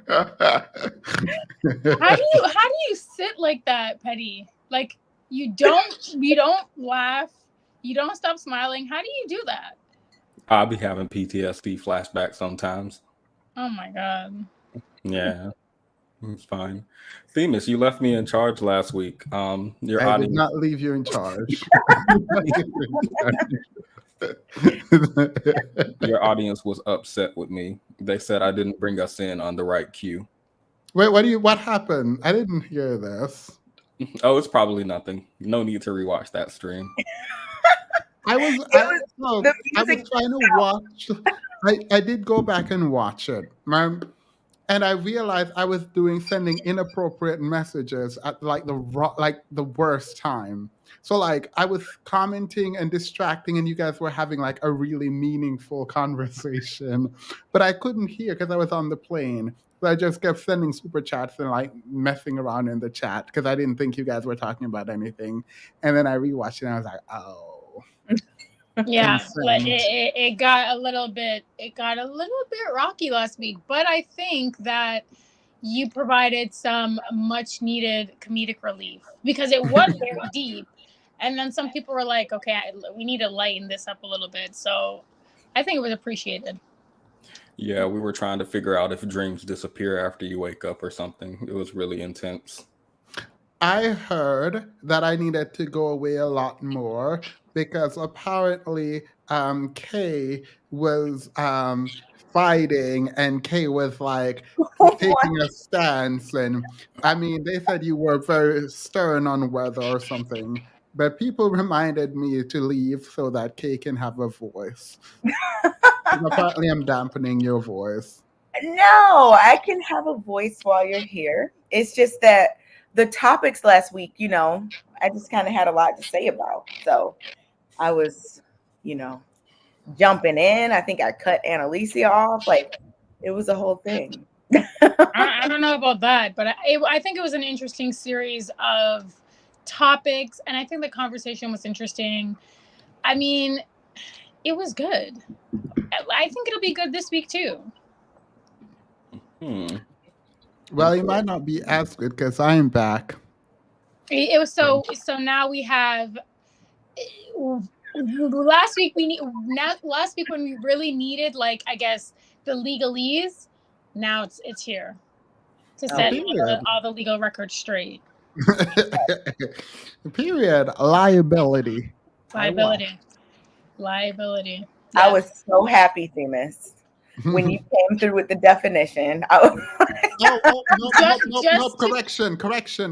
How do you sit like that, Petty? Like you don't laugh, you don't stop smiling. How do you do that? I'll be having PTSD flashbacks sometimes. Oh my god. Yeah, it's fine. Themis, you left me in charge last week. Your I did audience, not leave you in charge. your audience was upset with me. They said I didn't bring us in on the right cue. Wait, what happened? I didn't hear this. Oh, it's probably nothing. No need to rewatch that stream. I was It was the I was music. trying to watch. I did go back and watch it, and I realized I was sending inappropriate messages at like the worst time. So like I was commenting and distracting, and you guys were having like a really meaningful conversation, but I couldn't hear because I was on the plane. So I just kept sending super chats and like messing around in the chat because I didn't think you guys were talking about anything. And then I rewatched it and I was like, oh. Yeah, like Consent. it got a little bit rocky last week, but I think that you provided some much needed comedic relief because it was very deep, and then some people were like, okay, we need to lighten this up a little bit, so I think it was appreciated. Yeah, we were trying to figure out if dreams disappear after you wake up or something. It was really intense. I heard that I needed to go away a lot more because apparently Kay was fighting and Kay was like taking a stance. And I mean, they said you were very stern on weather or something. But people reminded me to leave so that Kay can have a voice. Apparently, I'm dampening your voice. No, I can have a voice while you're here. It's just that the topics last week, I just kind of had a lot to say about. So I was, jumping in. I think I cut Annalisa off. Like it was a whole thing. I don't know about that, but I think it was an interesting series of topics, and I think the conversation was interesting. I mean, it was good. I think it'll be good this week too. Well, it might not be as good because I'm back. It was so now we have last week when we really needed, like, I guess, the legalese. Now it's here to set all the legal records straight. Period. Liability. Liability. Yeah. I was so happy, Themis, when you came through with the definition. Nope. Correction.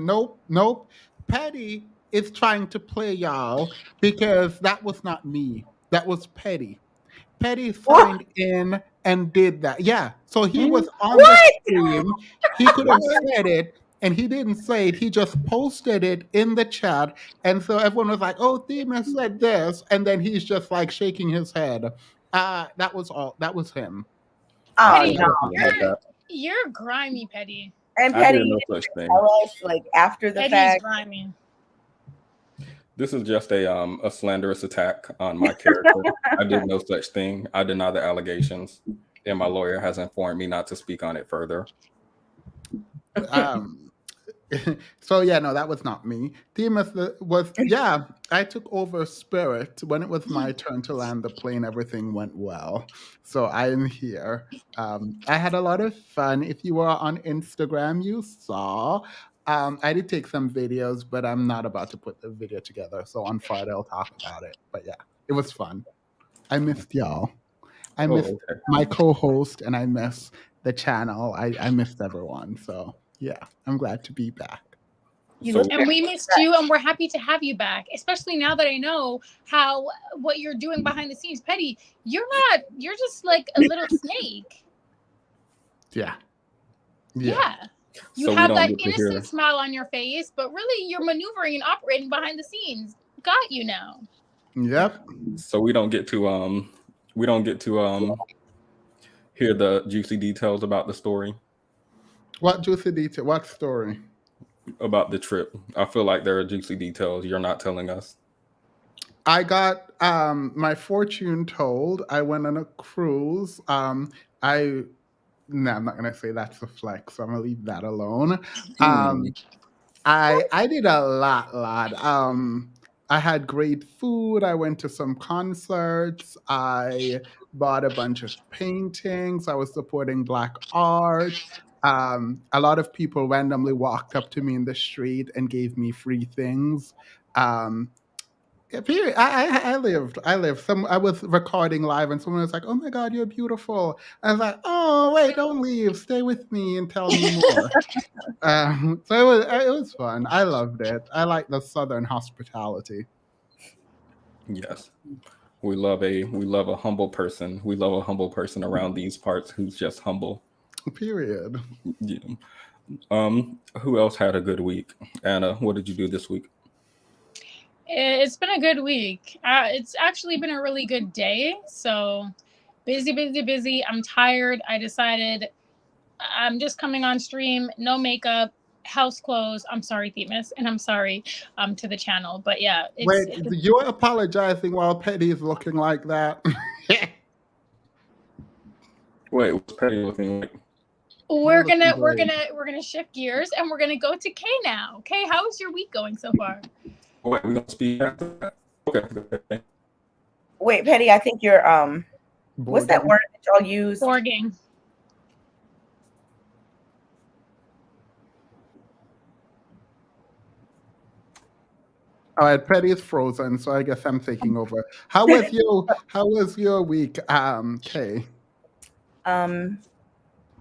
Nope. Petty is trying to play y'all because that was not me. That was Petty. Petty signed in and did that. Yeah. So he was on the stream. He could have said it. And he didn't say it. He just posted it in the chat. And so everyone was like, oh, Themis said this. And then he's just like shaking his head. That was all. That was him. Petty, you're grimy, Petty. And Petty, tell us, like, after the fact. Grimy. This is just a slanderous attack on my character. I did no such thing. I deny the allegations. And my lawyer has informed me not to speak on it further. So yeah, no, that was not me. Themis was, I took over Spirit. When it was my turn to land the plane, everything went well. So I am here. I had a lot of fun. If you were on Instagram, you saw. I did take some videos, but I'm not about to put the video together. So on Friday, I'll talk about it. But yeah, it was fun. I missed y'all. I missed my co-host, and I missed the channel. I missed everyone. So yeah, I'm glad to be back. And we missed you, and we're happy to have you back, especially now that I know what you're doing behind the scenes. Petty, you're just like a little snake. Yeah. You have that innocent smile on your face, but really you're maneuvering and operating behind the scenes. Got you now. Yep. So we don't get to hear the juicy details about the story. What juicy detail? What story? About the trip. I feel like there are juicy details you're not telling us. I got my fortune told. I went on a cruise. I No, I'm not gonna say that's a flex. I'm gonna leave that alone. Hmm. I did a lot. I had great food. I went to some concerts. I bought a bunch of paintings. I was supporting Black art. A lot of people randomly walked up to me in the street and gave me free things. Um, yeah, period. I lived. I was recording live, and someone was like, "Oh my God, you're beautiful." I was like, "Oh wait, don't leave. Stay with me and tell me more." So it was fun. I loved it. I like the Southern hospitality. Yes. We love a humble person. We love a humble person around these parts who's just humble. Period. Yeah. Who else had a good week? Anna, what did you do this week? It's been a good week. It's actually been a really good day. So busy. I'm tired. I decided I'm just coming on stream, no makeup, house clothes. I'm sorry, Themis, and I'm sorry to the channel. But yeah, Wait, you're apologizing while Petty is looking like that. Wait, what's Petty looking like? we're looking gonna we're great. gonna we're gonna shift gears and we're gonna go to Kay now. Kay, how is your week going so far? Wait, we don't speak after that. Okay. Wait, Petty, I think you're what's that Boredom. word that y'all use? Borging. All right, Petty is frozen, so I guess I'm taking over. How was your week, Kay?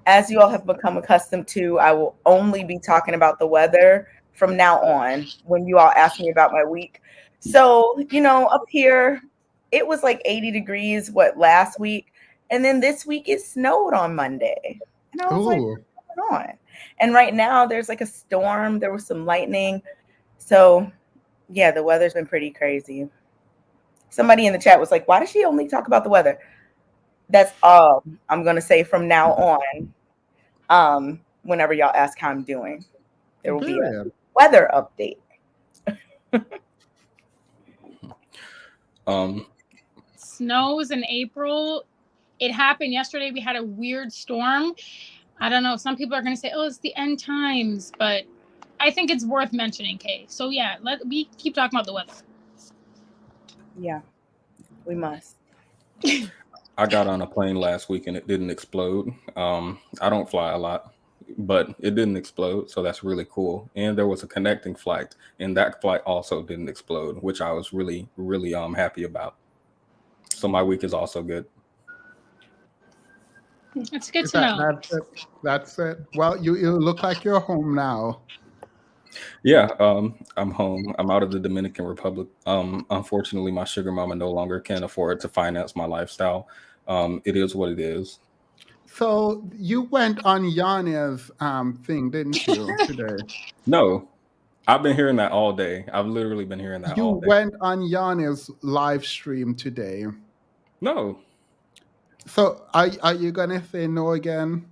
As you all have become accustomed to, I will only be talking about the weather from now on when you all ask me about my week. So, up here, it was like 80 degrees, last week? And then this week it snowed on Monday. And I was like, Ooh, what's going on? And right now there's like a storm, there was some lightning. So, yeah, the weather's been pretty crazy. Somebody in the chat was like, why does she only talk about the weather? That's all I'm going to say from now on. Whenever y'all ask how I'm doing, there will be a period. weather update. Snows in April. It happened yesterday. We had a weird storm. I don't know. Some people are gonna say, "Oh, it's the end times," but I think it's worth mentioning, Kay. So yeah, we keep talking about the weather. Yeah, we must. I got on a plane last week and it didn't explode. I don't fly a lot, but it didn't explode, so that's really cool. And there was a connecting flight, and that flight also didn't explode, which I was really happy about. So my week is also good. It's good to know. That's it. That's it. Well, you look like you're home now. Yeah, I'm home. I'm out of the Dominican Republic. Unfortunately, my sugar mama no longer can afford to finance my lifestyle. It is what it is. So you went on Yanya's thing, didn't you, today? No, I've been hearing that all day. I've literally been hearing that You all day. went on Yanya's live stream today. No, So are you gonna say no again?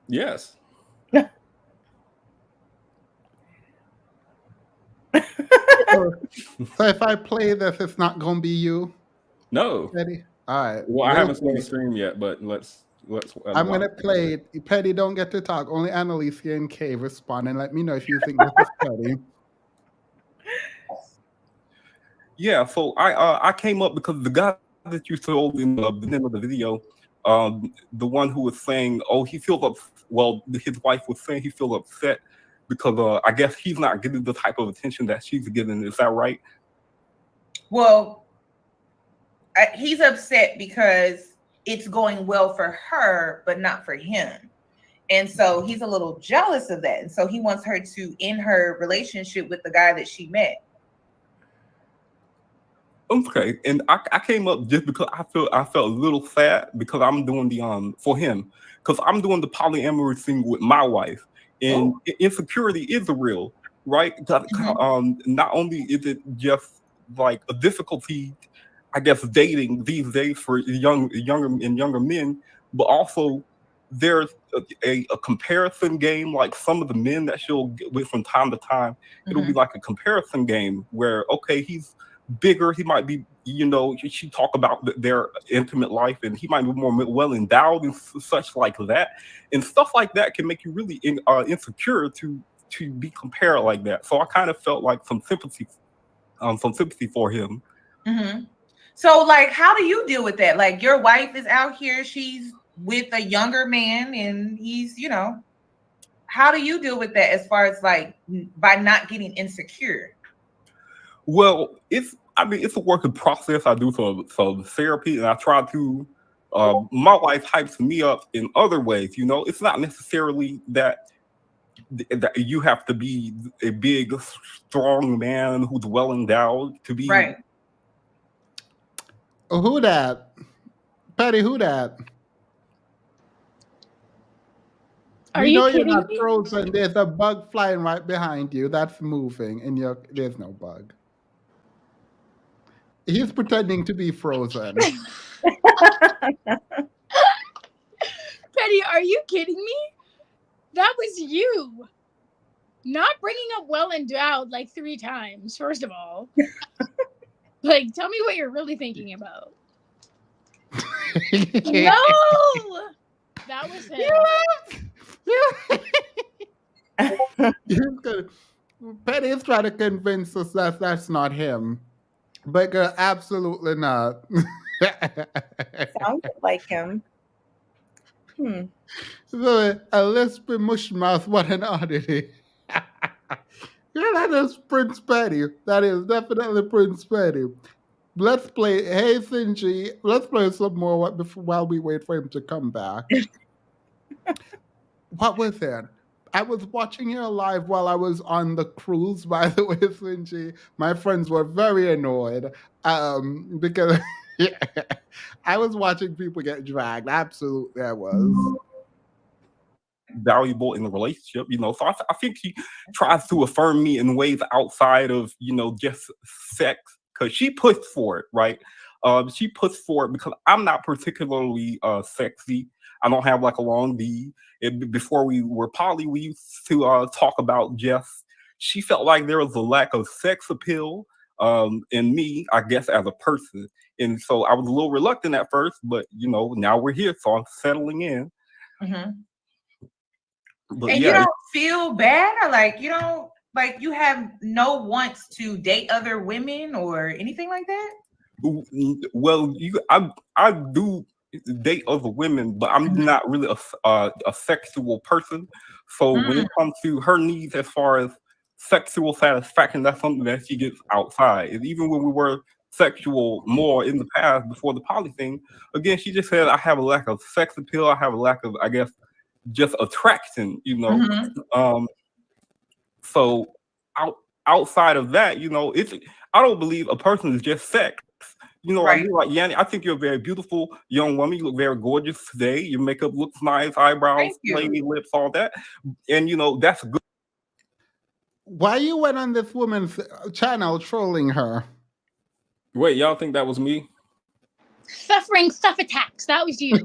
yes, So if I play this, it's not gonna be you, no. Petty. All right, Well, I we'll haven't seen the wait. stream yet, but let's. I'm Allow gonna it. play it. Petty don't get to talk. Only Annalicia and Kay respond and let me know if you think this is Petty. Yeah, so I came up because the guy that you told in the beginning of the video, the one who was saying, oh, he feels up. Well, his wife was saying he feels upset because I guess he's not getting the type of attention that she's getting. Is that right? Well, he's upset because it's going well for her, but not for him. And so he's a little jealous of that. And so he wants her to end her relationship with the guy that she met. Okay, and I came up just because I felt a little sad because I'm doing the for him because I'm doing the polyamory thing with my wife, and insecurity is real, right? 'Cause, not only is it just like a difficulty, I guess, dating these days for younger men, but also there's a comparison game. Like some of the men that she'll get with from time to time, it'll be like a comparison game where okay, he's bigger, he might be you know, she talk about their intimate life, and he might be more well endowed and such like that, and stuff like that can make you really insecure to be compared like that. So I kind of felt like some sympathy for him. Mm-hmm. So, like, how do you deal with that? Like, your wife is out here, she's with a younger man, and he's, you know, how do you deal with that as far as like by not getting insecure? Well, it's a work in process. I do some therapy, and I try to. My wife hypes me up in other ways. You know, it's not necessarily that you have to be a big, strong man who's well endowed to be. Right. Who that? Patty, who that? Are We you know you're kidding not me? frozen. There's a bug flying right behind you. That's moving, and there's no bug. He's pretending to be frozen. Petty, are you kidding me? That was you. Not bringing up well endowed like 3 times, first of all. Like, tell me what you're really thinking about. No! That was him. Petty is trying to convince us that that's not him. But girl, absolutely not. Sounded like him. So, a lispy mushmouth, what an oddity. Girl, that is Prince Petty. That is definitely Prince Petty. Let's play. Hey, Sinji, let's play some more while we wait for him to come back. What was it? I was watching you live while I was on the cruise, by the way, Sinji. My friends were very annoyed because I was watching people get dragged. Absolutely, I was. Valuable in the relationship, you know. So I think he tries to affirm me in ways outside of, you know, just sex, because she pushed for it, right? She pushed for it because I'm not particularly sexy. I don't have like a long D. Before we were poly, we used to talk about just, she felt like there was a lack of sex appeal in me, I guess, as a person. And so I was a little reluctant at first, but you know, now we're here, so I'm settling in. Mm-hmm. But and yeah, you don't feel bad, or like you don't, like you have no wants to date other women or anything like that? well, I do date other women, but I'm not really a sexual person. So when it comes to her needs as far as sexual satisfaction, that's something that she gets outside. And even when we were sexual more in the past before the poly thing, again, she just said I have a lack of sex appeal. I have a lack of, I guess, just attraction, you know. So outside of that, you know, I don't believe a person is just sex. You know, Right. I mean, like Yanni, I think you're a very beautiful young woman. You look very gorgeous today. Your makeup looks nice, eyebrows, Thank you. lady lips, all that. And you know, that's good. Why you went on this woman's channel trolling her? Wait, y'all think that was me? Suffering stuff attacks. That was you.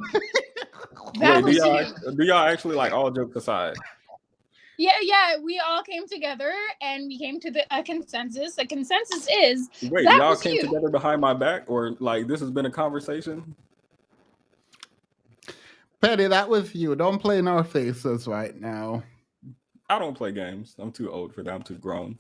That Wait, was you. do y'all actually, like, all jokes aside? Yeah, we all came together and we came to a consensus. The consensus is Wait, that y'all was came you. together behind my back, or like this has been a conversation? Petty, that was you. Don't play in our faces right now. I don't play games. I'm too old for that. I'm too grown.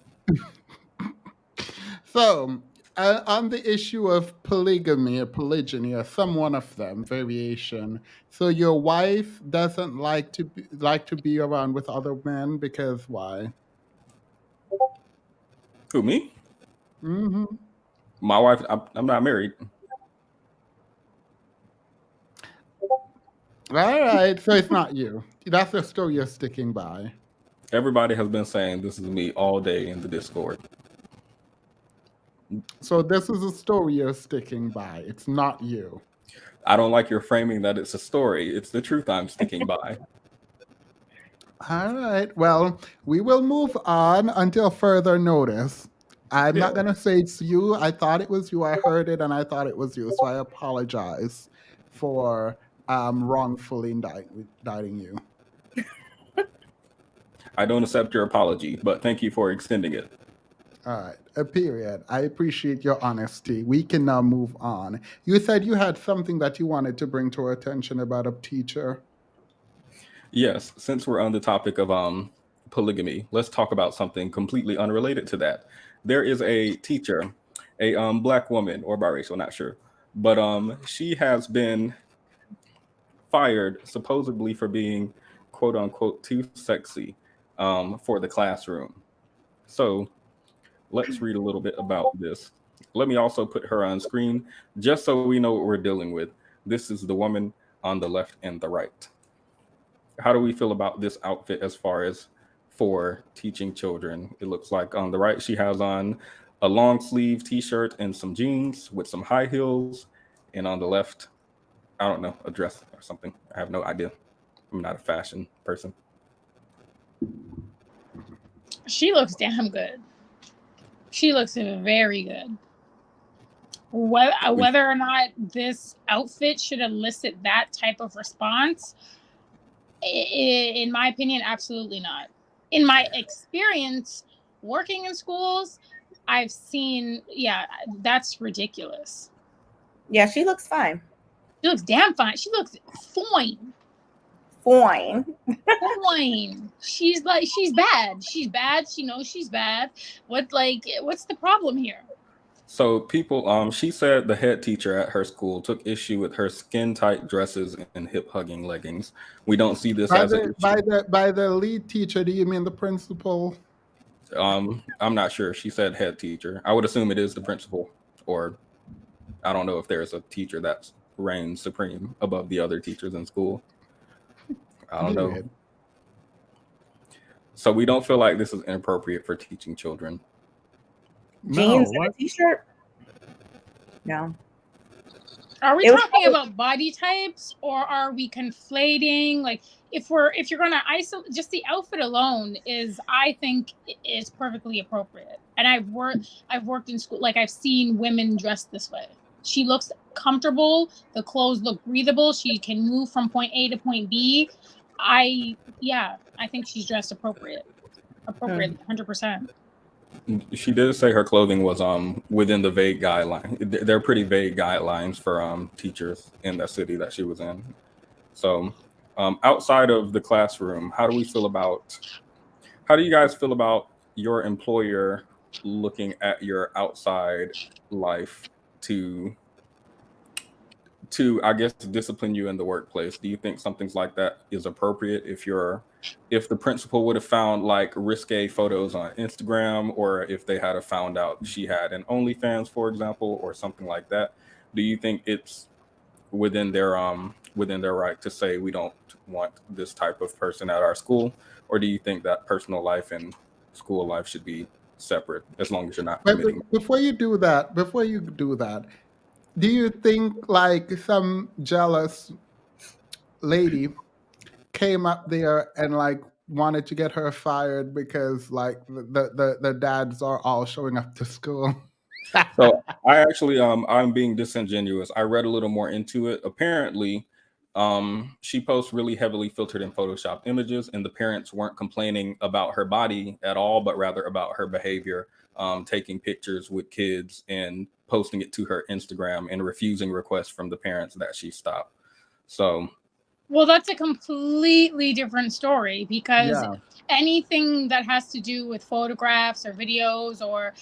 So, on the issue of polygamy or polygyny, or some one of them variation. So your wife doesn't like to be around with other men because why? Who, me? Mm-hmm. My wife. I'm not married. All right, so it's not you. That's the story you're sticking by. Everybody has been saying this is me all day in the Discord. So this is a story you're sticking by. It's not you. I don't like your framing that it's a story. It's the truth I'm sticking by. All right. Well, we will move on until further notice. I'm not going to say it's you. I thought it was you. I heard it and I thought it was you. So I apologize for wrongfully indicting you. I don't accept your apology, but thank you for extending it. All right, a period. I appreciate your honesty. We can now move on. You said you had something that you wanted to bring to our attention about a teacher. Yes, since we're on the topic of polygamy, let's talk about something completely unrelated to that. There is a teacher, a black woman or biracial, not sure, but she has been fired supposedly for being quote unquote too sexy for the classroom. So let's read a little bit about this. Let me also put her on screen just so we know what we're dealing with. This is the woman on the left and the right. How do we feel about this outfit as far as for teaching children? It looks like on the right, she has on a long sleeve t-shirt and some jeans with some high heels. And on the left, I don't know, a dress or something. I have no idea. I'm not a fashion person. She looks damn good. She looks very good. Whether or not this outfit should elicit that type of response, in my opinion, absolutely not. In my experience working in schools, I've seen, yeah, that's ridiculous. Yeah, she looks fine. She looks damn fine. She looks fine. Fine. Fine. She's bad. She's bad. She knows she's bad. What's the problem here? So people, she said the head teacher at her school took issue with her skin tight dresses and hip hugging leggings. We don't see this as an issue. By the lead teacher, do you mean the principal? I'm not sure. She said head teacher. I would assume it is the principal, or I don't know if there's a teacher that's reigns supreme above the other teachers in school. I don't know. So we don't feel like this is inappropriate for teaching children. Jeans and a t-shirt? No. Are we talking about body types, or are we conflating? Like, if you're gonna isolate, just the outfit alone I think is perfectly appropriate. And I've worked in school, like I've seen women dressed this way. She looks comfortable. The clothes look breathable. She can move from point A to point B. I think she's dressed appropriately, 100%. She did say her clothing was within the vague guideline. They're pretty vague guidelines for teachers in the city that she was in. So outside of the classroom, how do you guys feel about your employer looking at your outside life to I guess discipline you in the workplace? Do you think something like that is appropriate if the principal would have found like risque photos on Instagram, or if they had found out she had an OnlyFans, for example, or something like that? Do you think it's within their right to say we don't want this type of person at our school, or do you think that personal life and school life should be separate as long as you're not committing? Before you do that, do you think like some jealous lady came up there and like wanted to get her fired because like the dads are all showing up to school? So I actually I'm being disingenuous. I read a little more into it. Apparently, she posts really heavily filtered and photoshopped images, and the parents weren't complaining about her body at all, but rather about her behavior, taking pictures with kids and posting it to her Instagram and refusing requests from the parents that she stopped. So, well, that's a completely different story, because anything that has to do with photographs or videos or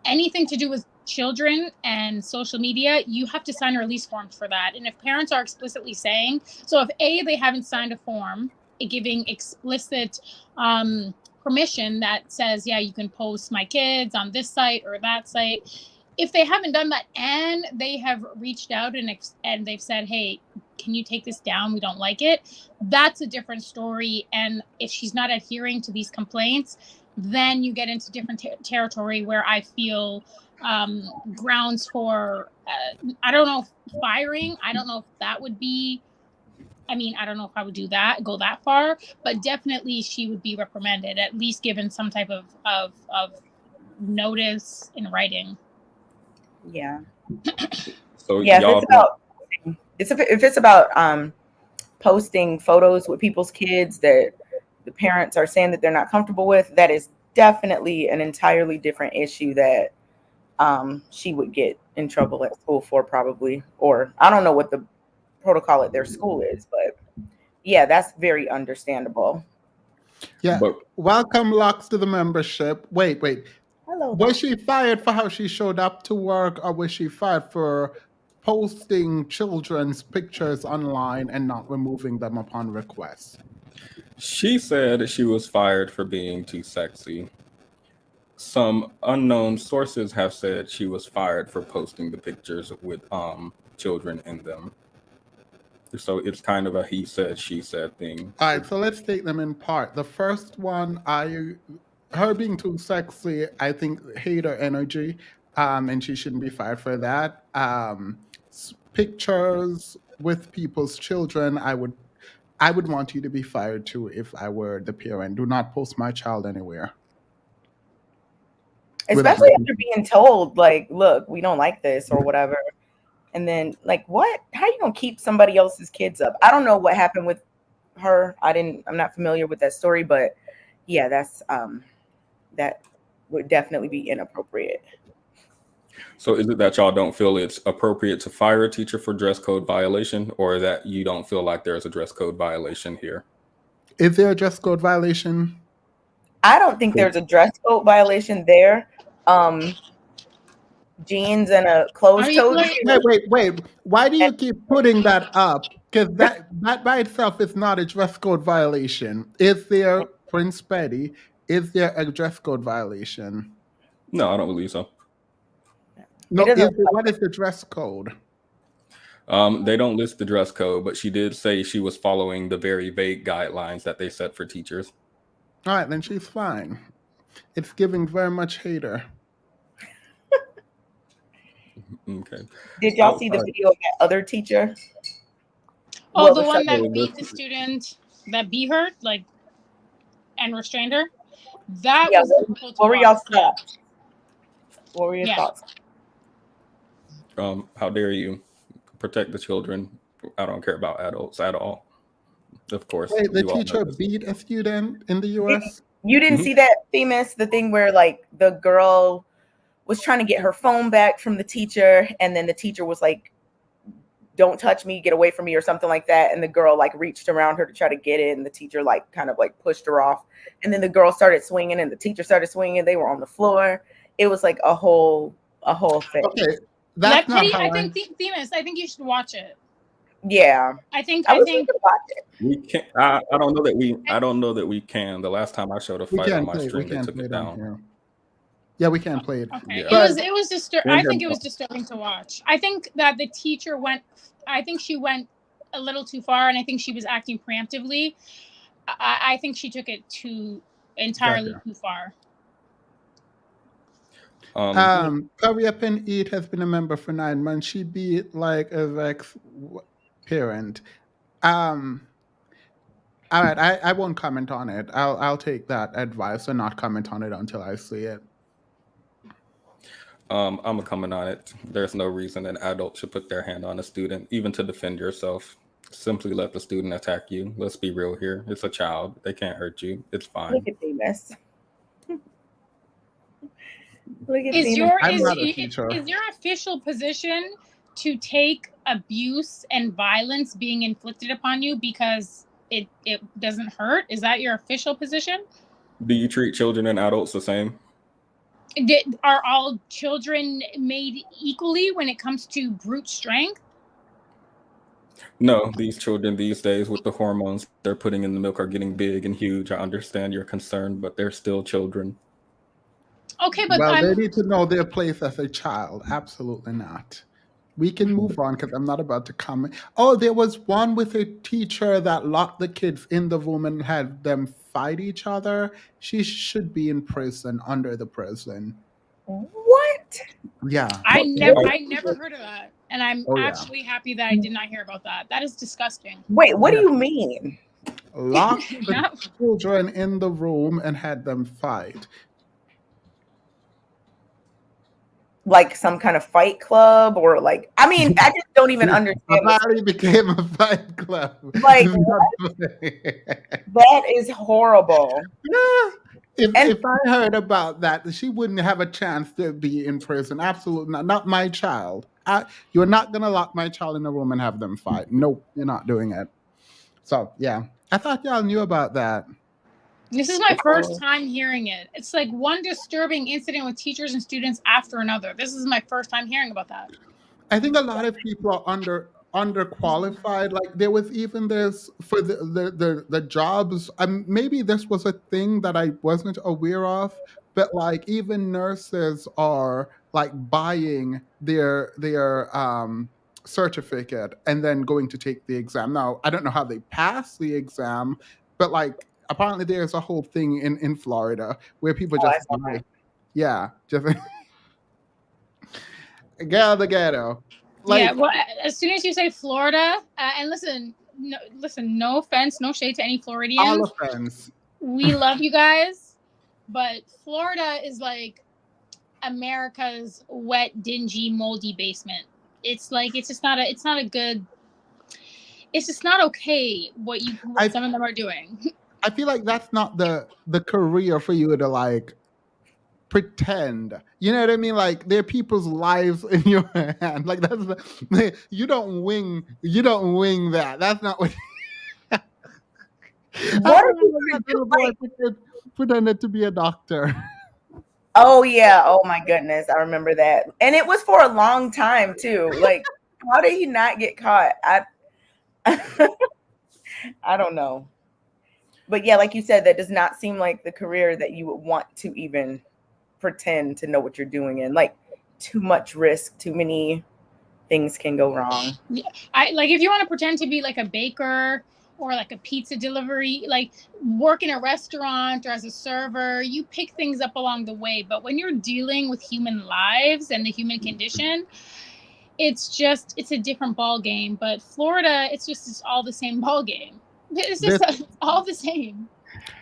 anything to do with children and social media, you have to sign release forms for that. And if parents are explicitly saying, so if they haven't signed a form giving explicit permission that says, yeah, you can post my kids on this site or that site. If they haven't done that and they have reached out and they've said, hey, can you take this down? We don't like it. That's a different story. And if she's not adhering to these complaints, then you get into different territory where I feel grounds for, I don't know, firing. I don't know if that would be, I don't know if I would go that far, but definitely she would be reprimanded, at least given some type of notice in writing. Yeah. So yeah, if it's about posting photos with people's kids that the parents are saying that they're not comfortable with, that is definitely an entirely different issue that she would get in trouble at school for, probably. Or I don't know what the protocol at their school is, but yeah, that's very understandable. Yeah. But Welcome, Locks, to the membership. Wait. Hello. Was she fired for how she showed up to work, or was she fired for posting children's pictures online and not removing them upon request? she said she was fired for being too sexy. Some unknown sources have said she was fired for posting the pictures with children in them. So it's kind of a he said, she said thing. All right, so let's take them in part. The first one, her being too sexy, I think hater energy, and she shouldn't be fired for that. Pictures with people's children, I would want you to be fired too if I were the parent. Do not post my child anywhere. Especially after being told, like, look, we don't like this or whatever. And then, like, what? How you gonna keep somebody else's kids up? I don't know what happened with her. I'm not familiar with that story, but yeah, that's that would definitely be inappropriate. So is it that y'all don't feel it's appropriate to fire a teacher for dress code violation, or that you don't feel like there's a dress code violation here? Is there a dress code violation? I don't think there's a dress code violation there. Jeans and a closed-toed shoe. Wait. Why do you keep putting that up? Because that by itself is not a dress code violation. Is there, Prince Petty, is there a dress code violation? No, I don't believe so. No, what is the dress code? They don't list the dress code, but she did say she was following the very vague guidelines that they set for teachers. All right, then she's fine. It's giving very much hater. Okay. Did y'all see the video of that other teacher? Oh, the one that beat the student, that beat her, like, and restrained her? That was difficult to What were y'all's watch. thoughts? What were your thoughts? How dare you protect the children? I don't care about adults at all. Of course. Wait, the teacher beat a student in the US? You didn't see that, Famous? The thing where, like, the girl was trying to get her phone back from the teacher, and then the teacher was like, don't touch me, get away from me, or something like that. And the girl, like, reached around her to try to get it, and the teacher, like, kind of like pushed her off. And then the girl started swinging, and the teacher started swinging. They were on the floor. It was like a whole thing. Okay, that's not Pity, how I think Themis, I think you should watch it. Yeah, I think watch it. We can't. I don't know that we. I don't know that we can. The last time I showed a fight on my stream, they took it down. Yeah, we can't play it. Okay. Yeah. It was disturbing. I think it was disturbing to watch. I think that the teacher she went a little too far, and I think she was acting preemptively. I think she took it entirely too far. Hurry Up and Eat has been a member for 9 months. She beat like a ex parent. All right, I won't comment on it. I'll take that advice and not comment on it until I see it. I'm gonna comment on it. There's no reason an adult should put their hand on a student, even to defend yourself. Simply let the student attack you. Let's be real here. It's a child. They can't hurt you. It's fine. Look at Themis. Is your official position to take abuse and violence being inflicted upon you because it doesn't hurt? Is that your official position? Do you treat children and adults the same? Are all children made equally when it comes to brute strength? No, these children these days with the hormones they're putting in the milk are getting big and huge. I understand your concern, but they're still children. Okay, but they need to know their place as a child. Absolutely not. We can move on because I'm not about to comment. Oh, there was one with a teacher that locked the kids in the room and had them fight each other. She should be in prison, under the prison. What? Yeah. I never heard of that. And I'm actually happy that I did not hear about that. That is disgusting. Wait, what do you mean? Locked the children in the room and had them fight. Like some kind of fight club, or like, I mean, I just don't even understand. It became a fight club. Like, that is horrible. If I heard about that, she wouldn't have a chance to be in prison. Absolutely not. Not my child. You're not gonna lock my child in a room and have them fight. Nope, you're not doing it. So yeah, I thought y'all knew about that. This is my first time hearing it. It's like one disturbing incident with teachers and students after another. This is my first time hearing about that. I think a lot of people are underqualified. Like there was even this for the jobs. Maybe this was a thing that I wasn't aware of, but like even nurses are like buying their certificate and then going to take the exam. Now I don't know how they pass the exam, but like apparently there's a whole thing in Florida where people just buy. Yeah, just get the ghetto. Like, yeah, well, as soon as you say Florida, and listen, no offense, no shade to any Floridians. All offense. We love you guys, but Florida is like America's wet, dingy, moldy basement. It's like it's just not a good. It's just not okay what some of them are doing. I feel like that's not the career for you to like pretend. You know what I mean? Like they're people's lives in your hand. Like you don't wing that. That's not what. What are you little boy pretended to be a doctor? Oh yeah. Oh my goodness. I remember that. And it was for a long time too. Like, how did he not get caught? I don't know. But yeah, like you said, that does not seem like the career that you would want to even pretend to know what you're doing in. Like too much risk, too many things can go wrong. Yeah, if you want to pretend to be like a baker or like a pizza delivery, like work in a restaurant or as a server, you pick things up along the way. But when you're dealing with human lives and the human condition, it's a different ball game. But Florida, it's all the same ball game. It's just all the same.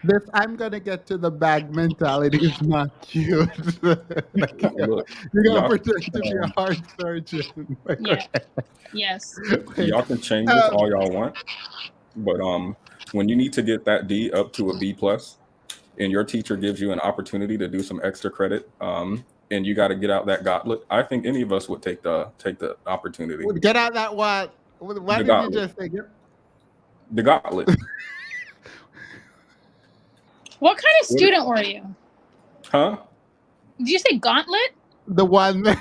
This I'm gonna get to the bag mentality is not cute. Like, you're gonna pretend to be a heart surgeon. Like, yeah. Okay. Yes. Y'all can change this all y'all want, but when you need to get that D up to a B plus, and your teacher gives you an opportunity to do some extra credit, and you got to get out that gauntlet, I think any of us would take the opportunity. Get out that what? Why did you just say the gauntlet? What kind of student were you? Huh? Did you say gauntlet? The one that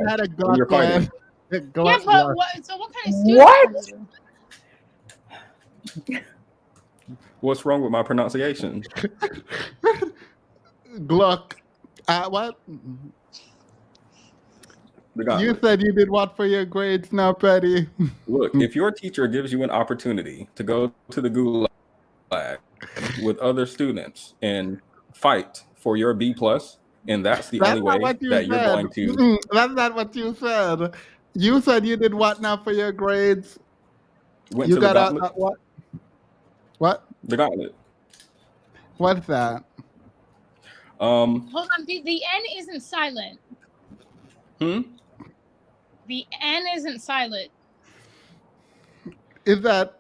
had a gauntlet. Yeah, but so what kind of student were you? What's wrong with my pronunciation? Gluck. What? You said you did what for your grades now, Petty? Look, if your teacher gives you an opportunity to go to the gulag with other students and fight for your B plus, and that's the only way that you're going to. That's not what you said. You said you did what now for your grades? You got out what? What? The gauntlet. What's that? Hold on. The N isn't silent. The N isn't silent. Is that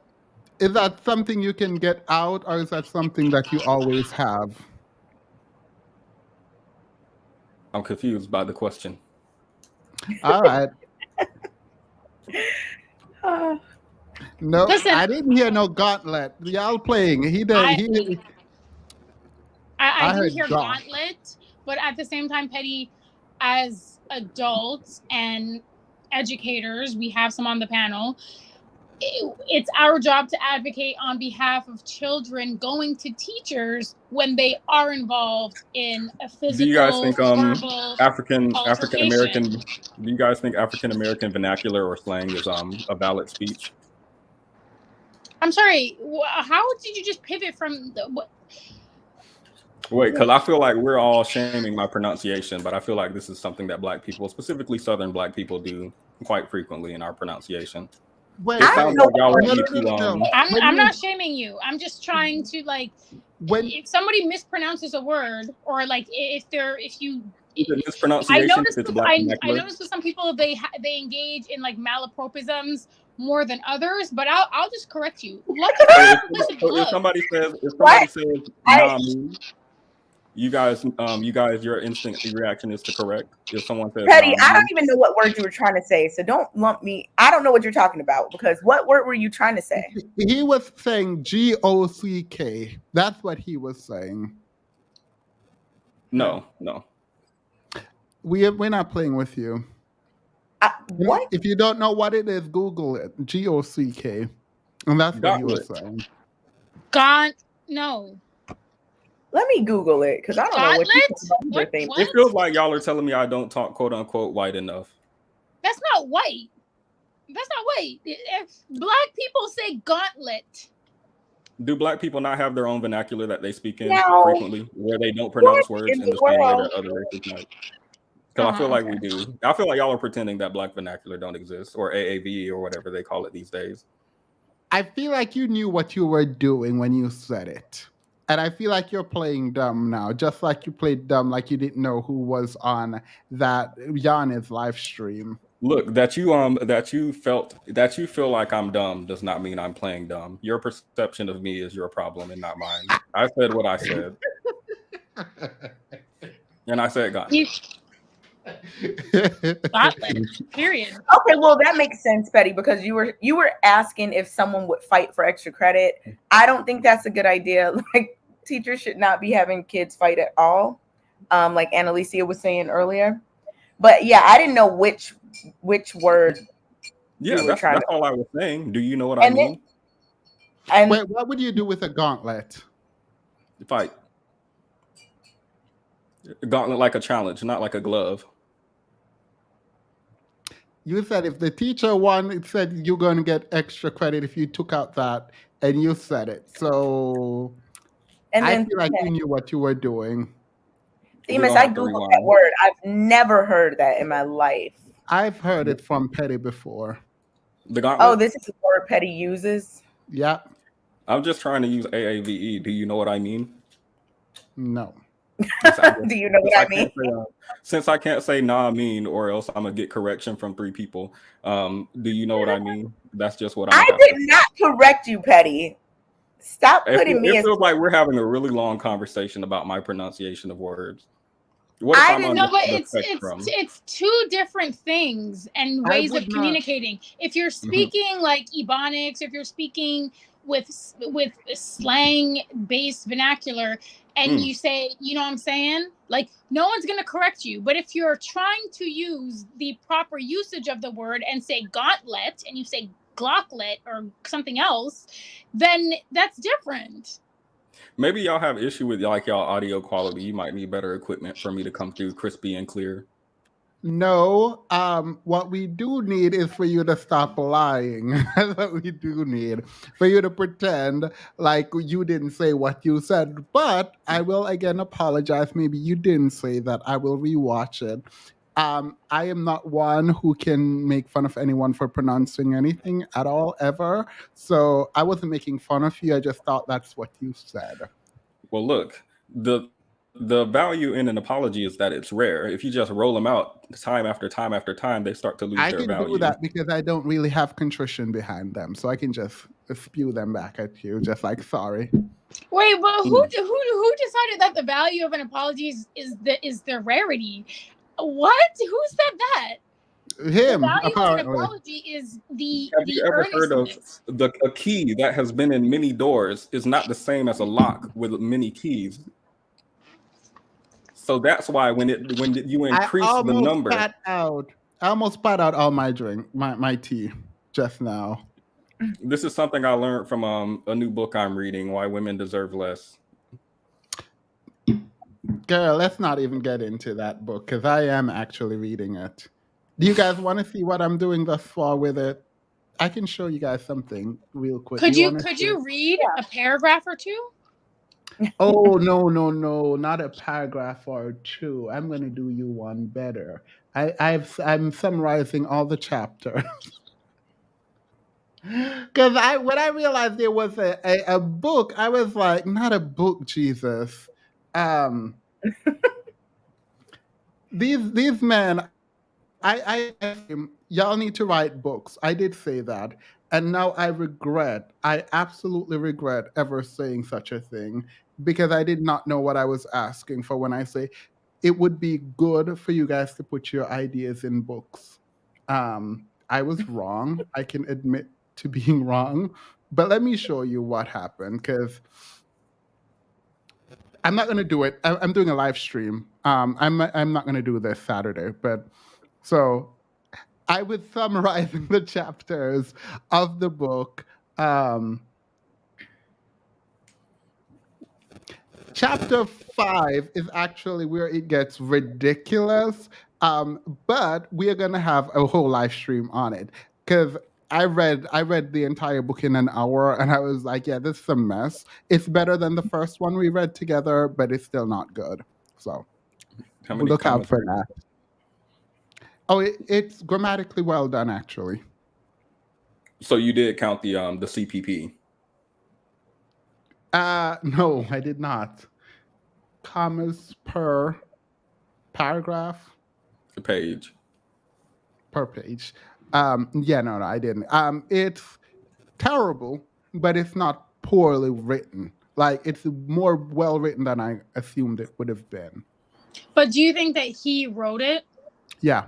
something you can get out, or is that something that you always have? I'm confused by the question. All right. No, listen, I didn't hear no gauntlet. Y'all playing. He did. I didn't hear gauntlet, but at the same time, Petty, as adults and educators, we have some on the panel. It's our job to advocate on behalf of children going to teachers when they are involved in a physical. Do you guys think African American? Do you guys think African American vernacular or slang is a valid speech? I'm sorry. How did you just pivot from what? Wait, because I feel like we're all shaming my pronunciation, but I feel like this is something that Black people, specifically Southern Black people, do quite frequently in our pronunciation. Wait, I'm not shaming you. I'm just trying to if somebody mispronounces a word, or like if you mispronunciation, I noticed with some people they engage in like malapropisms more than others, but I'll just correct you. A lot of people have permission to So if love. somebody says I nah me, you guys, your instinct reaction is to correct. If someone says Petty, nah I don't me, even know what word you were trying to say, so don't lump me. I don't know what you're talking about because what word were you trying to say? He was saying GOCK. That's what he was saying. no. We're not playing with you. What? If you don't know what it is, Google it. GOCK. And that's what he was Gauntlet. saying. No. Let me Google it because I don't know what Gauntlet? you What? It feels like y'all are telling me I don't talk quote unquote white enough. That's not white. That's not white. If black people say gauntlet. Do black people not have their own vernacular that they speak in No. frequently, where they don't pronounce words in the same way world? that other races might? Because I feel like we do. I feel like y'all are pretending that black vernacular don't exist, or AAVE, or whatever they call it these days. I feel like you knew what you were doing when you said it. And I feel like you're playing dumb now, just like you played dumb, like you didn't know who was on that Giannis live stream. Look, that you feel like I'm dumb does not mean I'm playing dumb. Your perception of me is your problem and not mine. I said what I said, and I said God. Gauntlet. Period. Okay, well that makes sense, Petty, because you were asking if someone would fight for extra credit. I don't think that's a good idea. Like teachers should not be having kids fight at all. Like Annalicia was saying earlier. But yeah, I didn't know which word. Yeah, that's all I was saying. Do you know what I mean? Wait, what would you do with a gauntlet? Fight. A gauntlet like a challenge, not like a glove. You said if the teacher said you're going to get extra credit if you took out that, and you said it. So I feel like you knew what you were doing. Themis, I Googled that word. I've never heard that in my life. I've heard it from Petty before. The gauntlet? Oh, this is the word Petty uses? Yeah. I'm just trying to use AAVE. Do you know what I mean? No. Do you know what I mean? Since I can't say nah mean or else I'm going to get correction from 3 people. Do you know what I mean? That's just what I did not correct you, Petty. Stop putting me. It feels like we're having a really long conversation about my pronunciation of words. What if it's 2 different things and ways of communicating. If you're speaking like Ebonics, if you're speaking with slang based vernacular and you say, you know what I'm saying? Like no one's going to correct you. But if you're trying to use the proper usage of the word and say gauntlet and you say glocklet or something else, then that's different. Maybe y'all have issue with like y'all audio quality. You might need better equipment for me to come through crispy and clear. No, what we do need is for you to stop lying. That's what we do need. For you to pretend like you didn't say what you said. But I will again apologize. Maybe you didn't say that. I will rewatch it. I am not one who can make fun of anyone for pronouncing anything at all, ever. So I wasn't making fun of you. I just thought that's what you said. Well, look, the value in an apology is that it's rare. If you just roll them out time after time after time, they start to lose their value. I can do that because I don't really have contrition behind them. So I can just spew them back at you, just like sorry. Wait, but who decided that the value of an apology is the rarity? What? Who said that? Him, the value apparently. of an apology is the Have you ever heard of a key that has been in many doors is not the same as a lock with many keys? So that's why when you increase the number. I almost spat out all my drink, my tea just now. This is something I learned from a new book I'm reading, Why Women Deserve Less. Girl, let's not even get into that book because I am actually reading it. Do you guys want to see what I'm doing thus far with it? I can show you guys something real quick. Could you read a paragraph or 2? Oh, no, not a paragraph or 2. I'm going to do you one better. I'm summarizing all the chapters. Because when I realized there was a book, I was like, not a book, Jesus. These men, y'all need to write books. I did say that. And now I absolutely regret ever saying such a thing because I did not know what I was asking for when I say it would be good for you guys to put your ideas in books. I was wrong. I can admit to being wrong. But let me show you what happened because I'm not going to do it. I'm doing a live stream. I'm not going to do this Saturday. But so I was summarizing the chapters of the book. Chapter 5 is actually where it gets ridiculous, but we are gonna have a whole live stream on it because I read the entire book in an hour, and I was like, yeah, this is a mess. It's better than the first one we read together, but it's still not good. So How many look out comments? for that. Oh, it's grammatically well done, actually. So you did count the CPP. No, I did not. Commas per paragraph. The page. Per page. Yeah, no, I didn't. It's terrible, but it's not poorly written. Like, it's more well written than I assumed it would have been. But do you think that he wrote it? Yeah,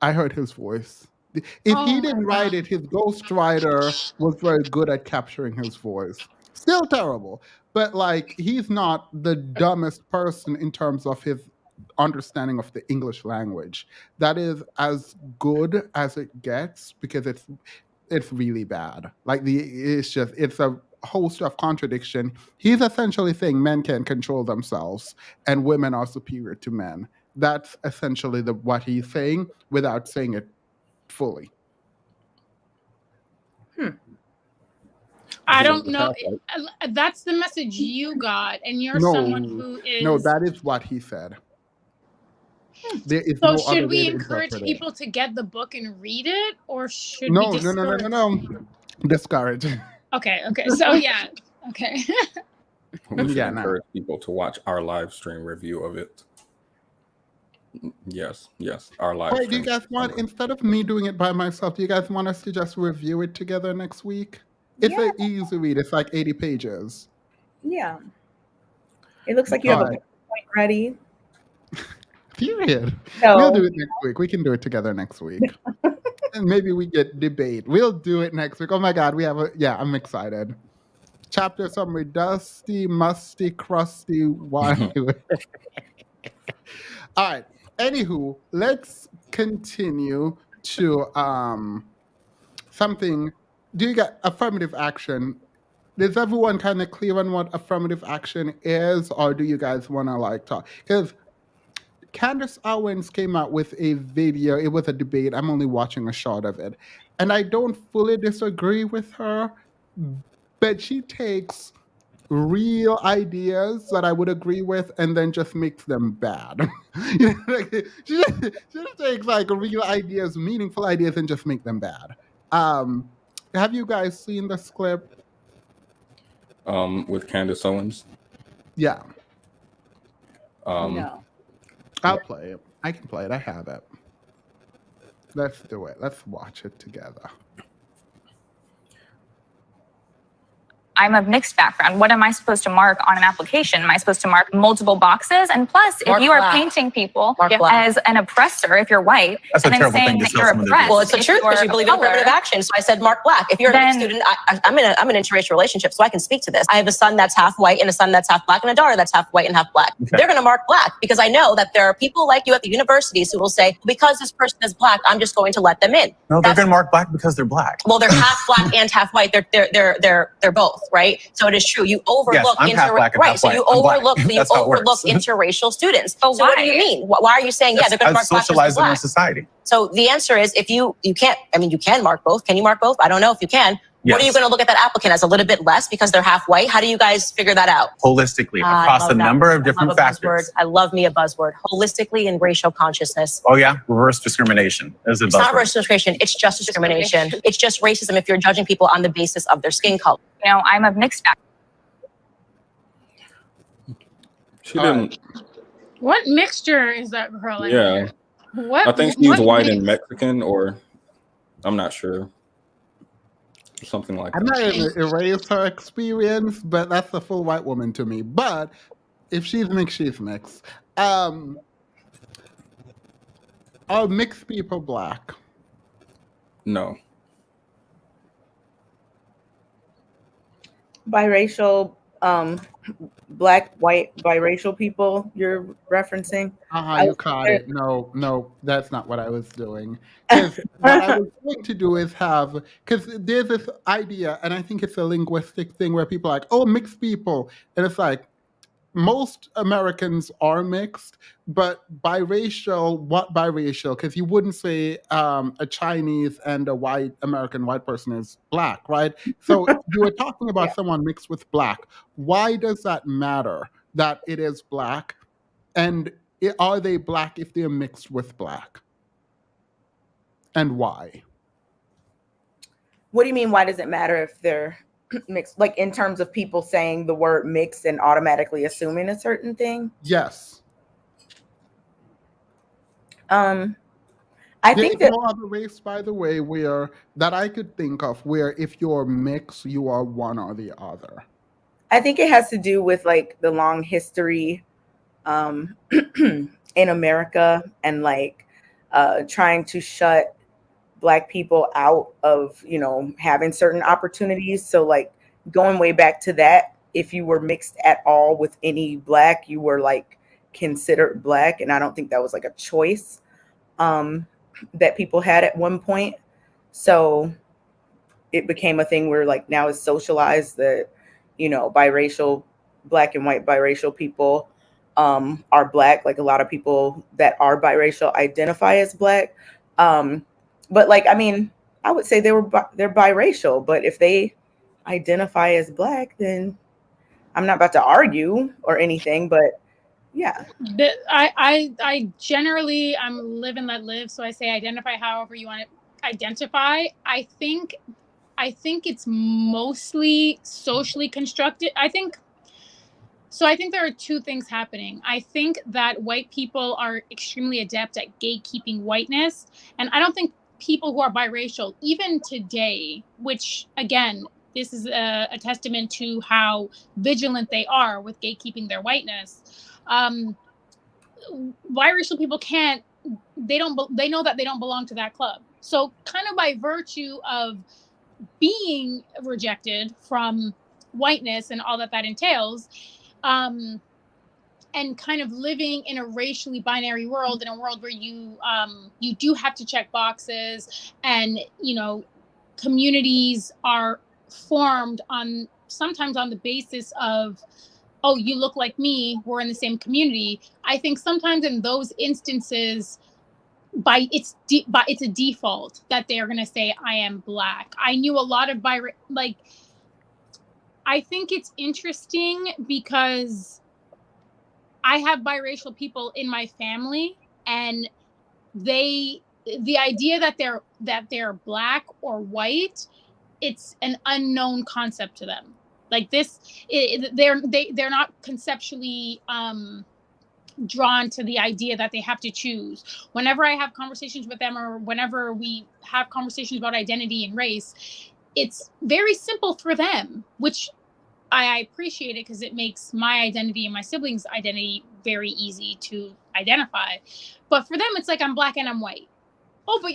I heard his voice. If he didn't write it, his ghostwriter was very good at capturing his voice. Still terrible, but like, he's not the dumbest person in terms of his understanding of the English language. That is as good as it gets because it's really bad. Like it's a host of contradiction. He's essentially saying men can control themselves and women are superior to men. That's essentially what he's saying without saying it fully. I don't know. That's the message you got, and you're someone who is. No, that is what he said. There is So no should other we way to encourage interpret people to get the book and read it, or should No, we discourage? no. Discourage. Okay. So yeah. Okay. We should Yeah, encourage people to watch our live stream review of it. Yes, our live Wait, do stream. you guys want, instead of me doing it by myself, do you guys want us to just review it together next week? It's an easy read. It's like 80 pages. Yeah. It looks like you have a point ready. Period. No. We'll do it next week. We can do it together next week. And maybe we get debate. We'll do it next week. Oh my God, I'm excited. Chapter summary: dusty, musty, crusty, wine. All right. Anywho, let's continue to something. Do you get affirmative action? Is everyone kind of clear on what affirmative action is, or do you guys want to talk? Because Candace Owens came out with a video. It was a debate. I'm only watching a short of it. And I don't fully disagree with her, but she takes real ideas that I would agree with and then just makes them bad. She just takes real ideas, meaningful ideas, and just make them bad. Have you guys seen this clip? With Candace Owens? Yeah. No. I'll play it. I can play it. I have it. Let's do it. Let's watch it together. I'm of mixed background. What am I supposed to mark on an application? Am I supposed to mark multiple boxes? And plus, if you are painting people as an oppressor, if you're white, that's and a terrible saying thing to that tell you're someone to do. oppressed, Well, it's the truth because you believe in affirmative action. So I said mark black. If you're a mixed student, I'm in an interracial relationship, so I can speak to this. I have a son that's half white and a son that's half black and a daughter that's half white and half black. Okay. They're going to mark black because I know that there are people like you at the universities who will say, because this person is black, I'm just going to let them in. No, they're going to mark black because they're black. Well, they're half black and half white. They're both, right? So it is true. You overlook interracial students. So what do you mean? Why are you saying they're going to mark black socialized in black? our society? So the answer is if you can't. I mean, you can mark both. Can you mark both? I don't know if you can. Yes. What are you going to look at that applicant as a little bit less because they're half white? How do you guys figure that out? Holistically, across a number of different factors. I love me a buzzword. Holistically and racial consciousness. Oh yeah, reverse discrimination is a buzzword. It's not reverse discrimination. It's just discrimination. It's just racism if you're judging people on the basis of their skin color. I'm of mixed background. She didn't. What mixture is that girl? Yeah. What? I think she's white and Mexican, or I'm not sure. Something like I'm that. not going to erase her experience, but that's a full white woman to me. But if she's mixed, she's mixed. Are mixed people Black? No. Biracial, Black, white, biracial people you're referencing? You caught it. No, that's not what I was doing. Because what I was going to do is because there's this idea, and I think it's a linguistic thing where people are like, oh, mixed people. And it's like, most Americans are mixed, but biracial, what biracial? Because you wouldn't say a Chinese and a white person is Black, right? So you were talking about someone mixed with Black. Why does that matter that it is Black? And are they Black if they're mixed with Black? And why? What do you mean? Why does it matter if they're mixed? Like in terms of people saying the word mixed and automatically assuming a certain thing? Yes. I think that no other race, by the way, that I could think of where if you're mixed, you are one or the other. I think it has to do with like the long history in America and like trying to shut Black people out of, having certain opportunities. So like going way back to that, if you were mixed at all with any Black, you were like considered Black. And I don't think that was like a choice that people had at one point. So it became a thing where like now it's socialized that, biracial, Black and white biracial people are Black. Like a lot of people that are biracial identify as Black. But like, I mean, I would say they're biracial, but if they identify as Black, then I'm not about to argue or anything, but yeah. I generally, I'm live and let live. So I say identify however you want to identify. I think it's mostly socially constructed. I think there are two things happening. I think that white people are extremely adept at gatekeeping whiteness. And I don't think people who are biracial, even today, which again, this is a testament to how vigilant they are with gatekeeping their whiteness. Biracial people they know that they don't belong to that club. So kind of by virtue of being rejected from whiteness and all that entails, and kind of living in a racially binary world, in a world where you do have to check boxes, and communities are formed sometimes on the basis of, oh, you look like me, we're in the same community. I think sometimes in those instances, it's a default that they're going to say I am Black. I knew a lot of I think it's interesting because I have biracial people in my family, and the idea that they're Black or white, it's an unknown concept to them. Like this, they're not conceptually drawn to the idea that they have to choose. Whenever I have conversations with them, or whenever we have conversations about identity and race, it's very simple for them, which I appreciate it, because it makes my identity and my siblings' identity very easy to identify. But for them, it's like I'm Black and I'm white. Oh, but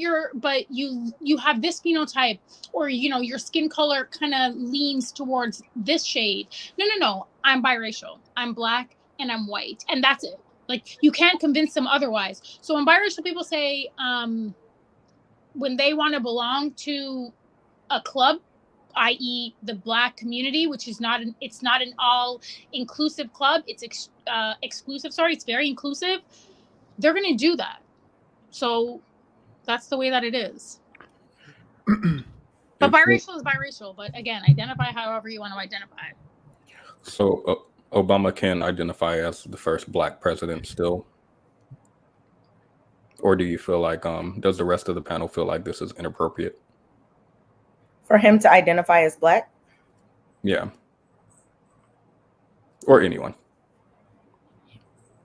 you have this phenotype, or your skin color kind of leans towards this shade. No, I'm biracial. I'm Black and I'm white, and that's it. Like, you can't convince them otherwise. So when biracial people say, when they want to belong to a club, i.e. the Black community, which is not an all inclusive club, it's exclusive. Sorry, it's very inclusive. They're going to do that. So that's the way that it is. But biracial is biracial. But again, identify however you want to identify. So Obama can identify as the first Black president still? Or do you feel like, does the rest of the panel feel like this is inappropriate? For him to identify as Black? Yeah. Or anyone.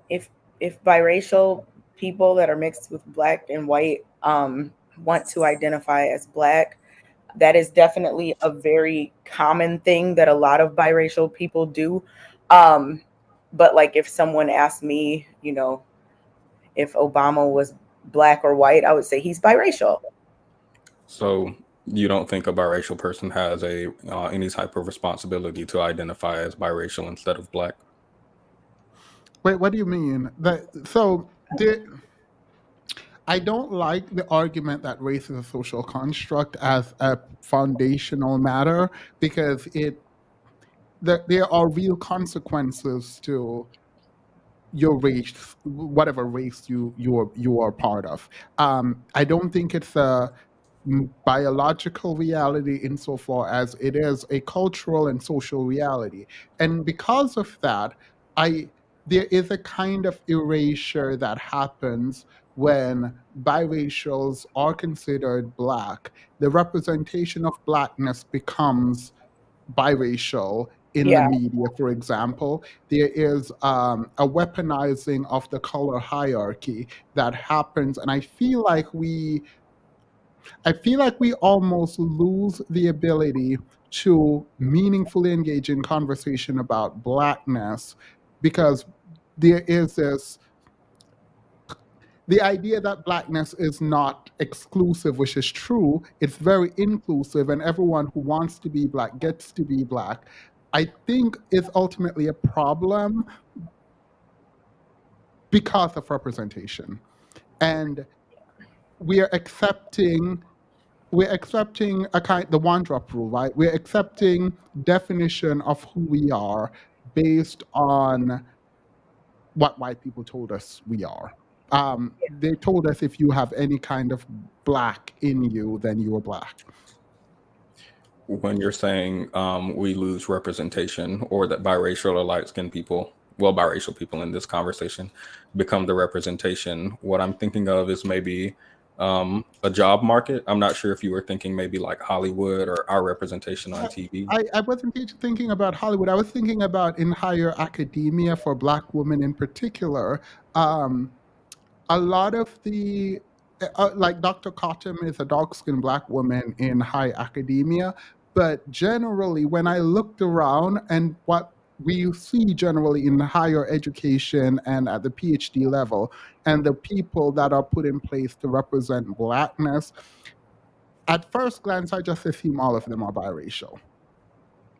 If biracial people that are mixed with Black and white want to identify as Black. That is definitely a very common thing that a lot of biracial people do. But like if someone asked me, you know, if Obama was Black or white, I would say he's biracial. So you don't think a biracial person has any type of responsibility to identify as biracial instead of Black? Wait, what do you mean? I don't like the argument that race is a social construct as a foundational matter, because there are real consequences to your race, whatever race you are part of. I don't think it's a biological reality insofar as it is a cultural and social reality, and because of that, there is a kind of erasure that happens when biracials are considered Black. The representation of Blackness becomes biracial in the media, for example. There is a weaponizing of the color hierarchy that happens, and I feel like we almost lose the ability to meaningfully engage in conversation about Blackness, because there is the idea that Blackness is not exclusive, which is true. It's very inclusive, and everyone who wants to be Black gets to be Black. I think is ultimately a problem because of representation, and we're accepting the one drop rule, right? We're accepting definition of who we are based on what white people told us we are. They told us if you have any kind of Black in you, then you are Black. When you're saying we lose representation, or that biracial or light-skinned people, well, biracial people in this conversation, become the representation, what I'm thinking of is maybe a job market. I'm not sure if you were thinking maybe like Hollywood or our representation on TV. I wasn't thinking about Hollywood. I was thinking about in higher academia for Black women in particular. A lot of the, like Dr. Cottom is a dark-skinned Black woman in high academia, but generally when I looked around and what we see generally in higher education and at the PhD level, and the people that are put in place to represent Blackness, at first glance, I just assume all of them are biracial.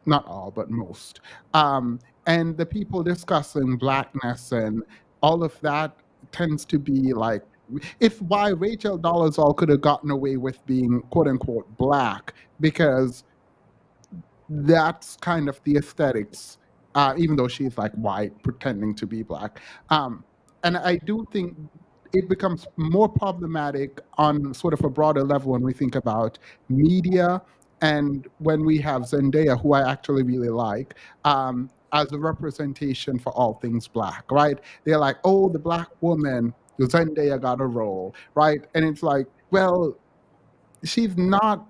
Not all, but most. And the people discussing Blackness and all of that tends to be like, it's why Rachel Dolezal could have gotten away with being quote unquote Black, because that's kind of the aesthetics, even though she's like white pretending to be Black. And I do think it becomes more problematic on sort of a broader level when we think about media, and when we have Zendaya, who I actually really like, as a representation for all things Black, right? They're like, oh, the Black woman, Zendaya got a role, right? And it's like, well, she's not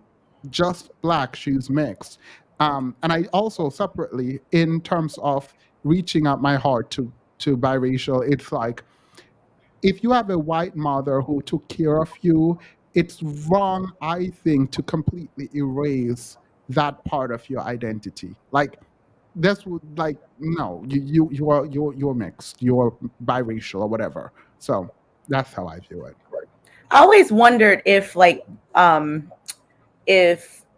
just Black, she's mixed. And I also separately, in terms of reaching out my heart to biracial, it's like, if you have a white mother who took care of you, it's wrong, I think, to completely erase that part of your identity. Like, that's like, no, you're mixed, you're biracial or whatever. So that's how I view it. I always wondered if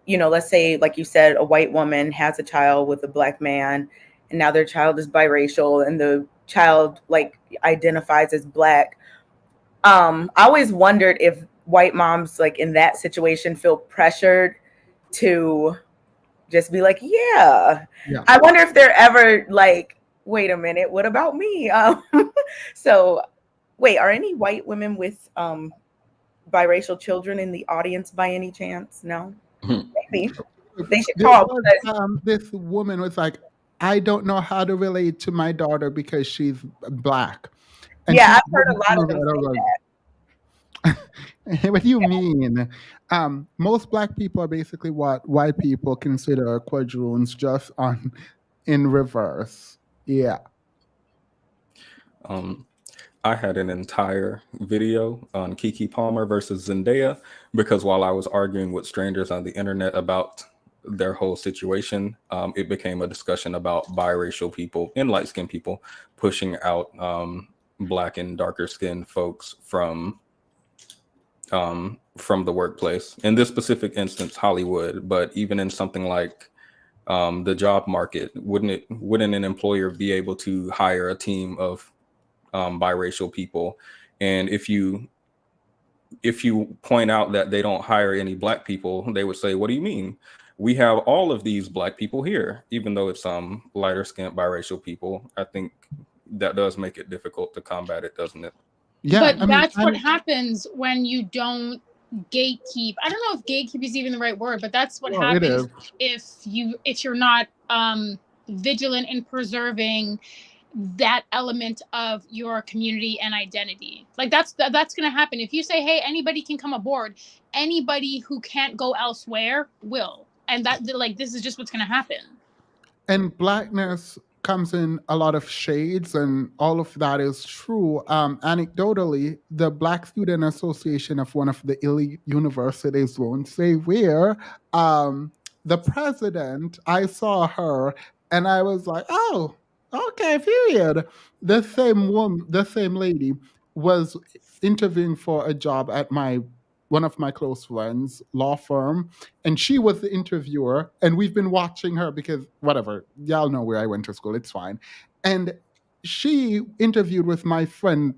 you know, let's say, like you said, a white woman has a child with a Black man, and now their child is biracial, and the child like identifies as Black. I always wondered if white moms like in that situation feel pressured to just be like, yeah. I wonder if they're ever like, wait a minute, what about me? So wait, are any white women with biracial children in the audience by any chance? No? Maybe. They should call. This woman was like, I don't know how to relate to my daughter because she's Black. And yeah, I've heard a lot of them say that. What do you mean? Most Black people are basically what white people consider quadroons, just in reverse. Yeah. I had an entire video on Kiki Palmer versus Zendaya because while I was arguing with strangers on the internet about their whole situation, it became a discussion about biracial people and light-skinned people pushing out Black and darker skinned folks from the workplace. In this specific instance, Hollywood, but even in something like the job market, wouldn't an employer be able to hire a team of biracial people? And if you point out that they don't hire any Black people, they would say, what do you mean? We have all of these Black people here, even though it's lighter skinned biracial people. I think that does make it difficult to combat it, doesn't it? Yeah, but that's what happens when you don't gatekeep. I don't know if gatekeep is even the right word, but that's what happens if you're not vigilant in preserving that element of your community and identity. Like that's going to happen if you say, hey, anybody can come aboard. Anybody who can't go elsewhere will, and that like this is just what's going to happen. And Blackness comes in a lot of shades, and all of that is true. Anecdotally, the Black Student Association of one of the elite universities, won't say where, the president, I saw her and I was like, oh, okay, period. The same lady was interviewing for a job at one of my close friends' law firm, and she was the interviewer, and we've been watching her because whatever, y'all know where I went to school, it's fine. And she interviewed with my friend.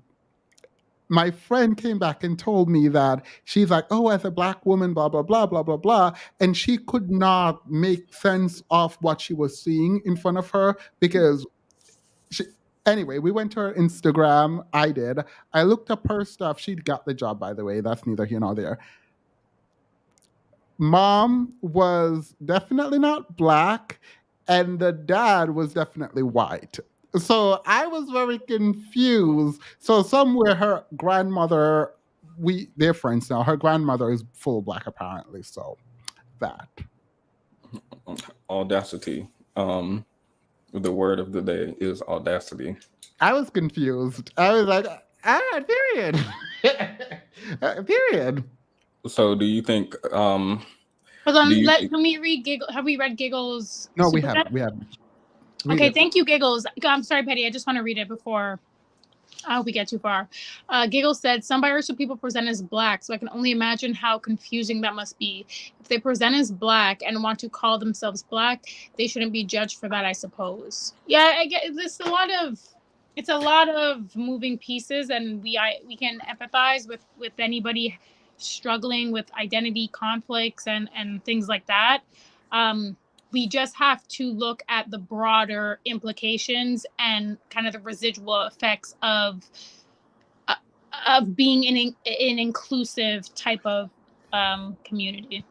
My friend came back and told me that she's like, oh, as a Black woman, blah, blah, blah, blah, blah, blah. And she could not make sense of what she was seeing in front of her because anyway, we went to her Instagram. I did. I looked up her stuff. She'd got the job, by the way. That's neither here nor there. Mom was definitely not Black, and the dad was definitely white. So I was very confused. So somewhere her grandmother, they're friends now. Her grandmother is full Black, apparently. So that. Audacity. The word of the day is audacity. I was confused. I was like, period. Period. So do you think Hold on, can we read Giggle? Have we read Giggles? No, we haven't. Okay, thank you, Giggles. I'm sorry, Petty. I just want to read it before we get too far. Giggles said, some biracial people present as Black, so I can only imagine how confusing that must be. If they present as Black and want to call themselves Black, they shouldn't be judged for that, I suppose. Yeah, I get it's a lot of moving pieces, and we can empathize with anybody struggling with identity conflicts and things like that. We just have to look at the broader implications and kind of the residual effects of being an inclusive type of community.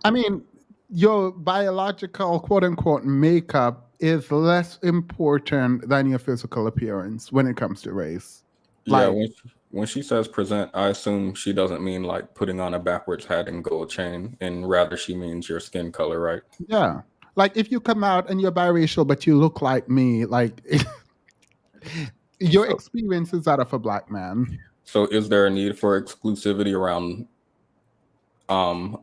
I mean, your biological quote unquote makeup is less important than your physical appearance when it comes to race. Yeah, when she says present, I assume she doesn't mean like putting on a backwards hat and gold chain, and rather she means your skin color, right? Yeah. Like if you come out and you're biracial, but you look like me, like your experience is that of a Black man. So is there a need for exclusivity around